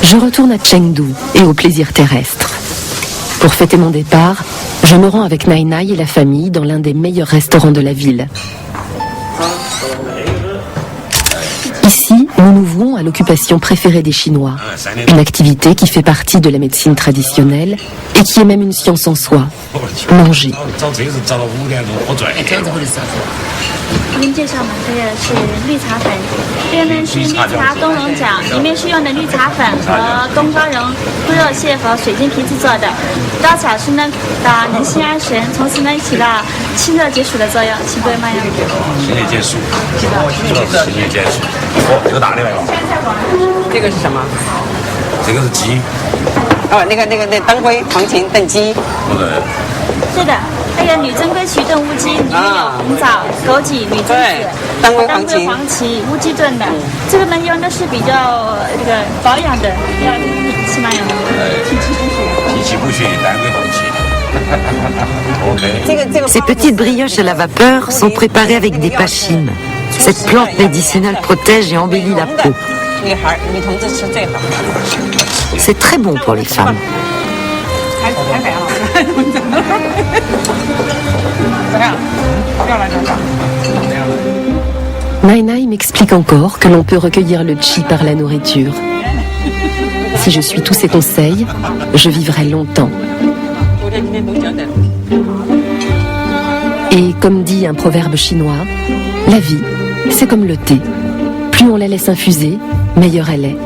Je retourne à Chengdu et au plaisir terrestre. Pour fêter mon départ, je me rends avec Nai Nai et la famille dans l'un des meilleurs restaurants de la ville. Ici, nous nous vouons à l'occupation préférée des Chinois, une activité qui fait partie de la médecine traditionnelle et qui est même une science en soi, manger. 您介绍嘛，这个是绿茶粉，这个呢是绿茶冬蓉饺，里面是用的绿茶粉和冬瓜蓉、猪肉馅和水晶皮制作的。高巧是呢，能心安神，从此呢起到清热解暑的作用，请各位慢用。清热解暑，知道是清热解暑。哦，这个大的来了。这个是什么？这个是鸡。哦，那个当归、黄芩炖鸡。不是。是的。 那个女珍龟曲炖乌鸡，里面有红枣、枸杞、女贞子、当归、黄芪、乌鸡炖的。这个呢用的是比较这个保养的，要起码有提气补血、当归、黄芪。 Ces petites brioches à la vapeur sont préparées avec des pachines. Cette plante médicinale protège et embellit la peau. C'est très bon pour les femmes. Nai Nai m'explique encore que l'on peut recueillir le chi par la nourriture. Si je suis tous ses conseils, je vivrai longtemps. Et comme dit un proverbe chinois, la vie, c'est comme le thé. Plus on la laisse infuser, meilleure elle est.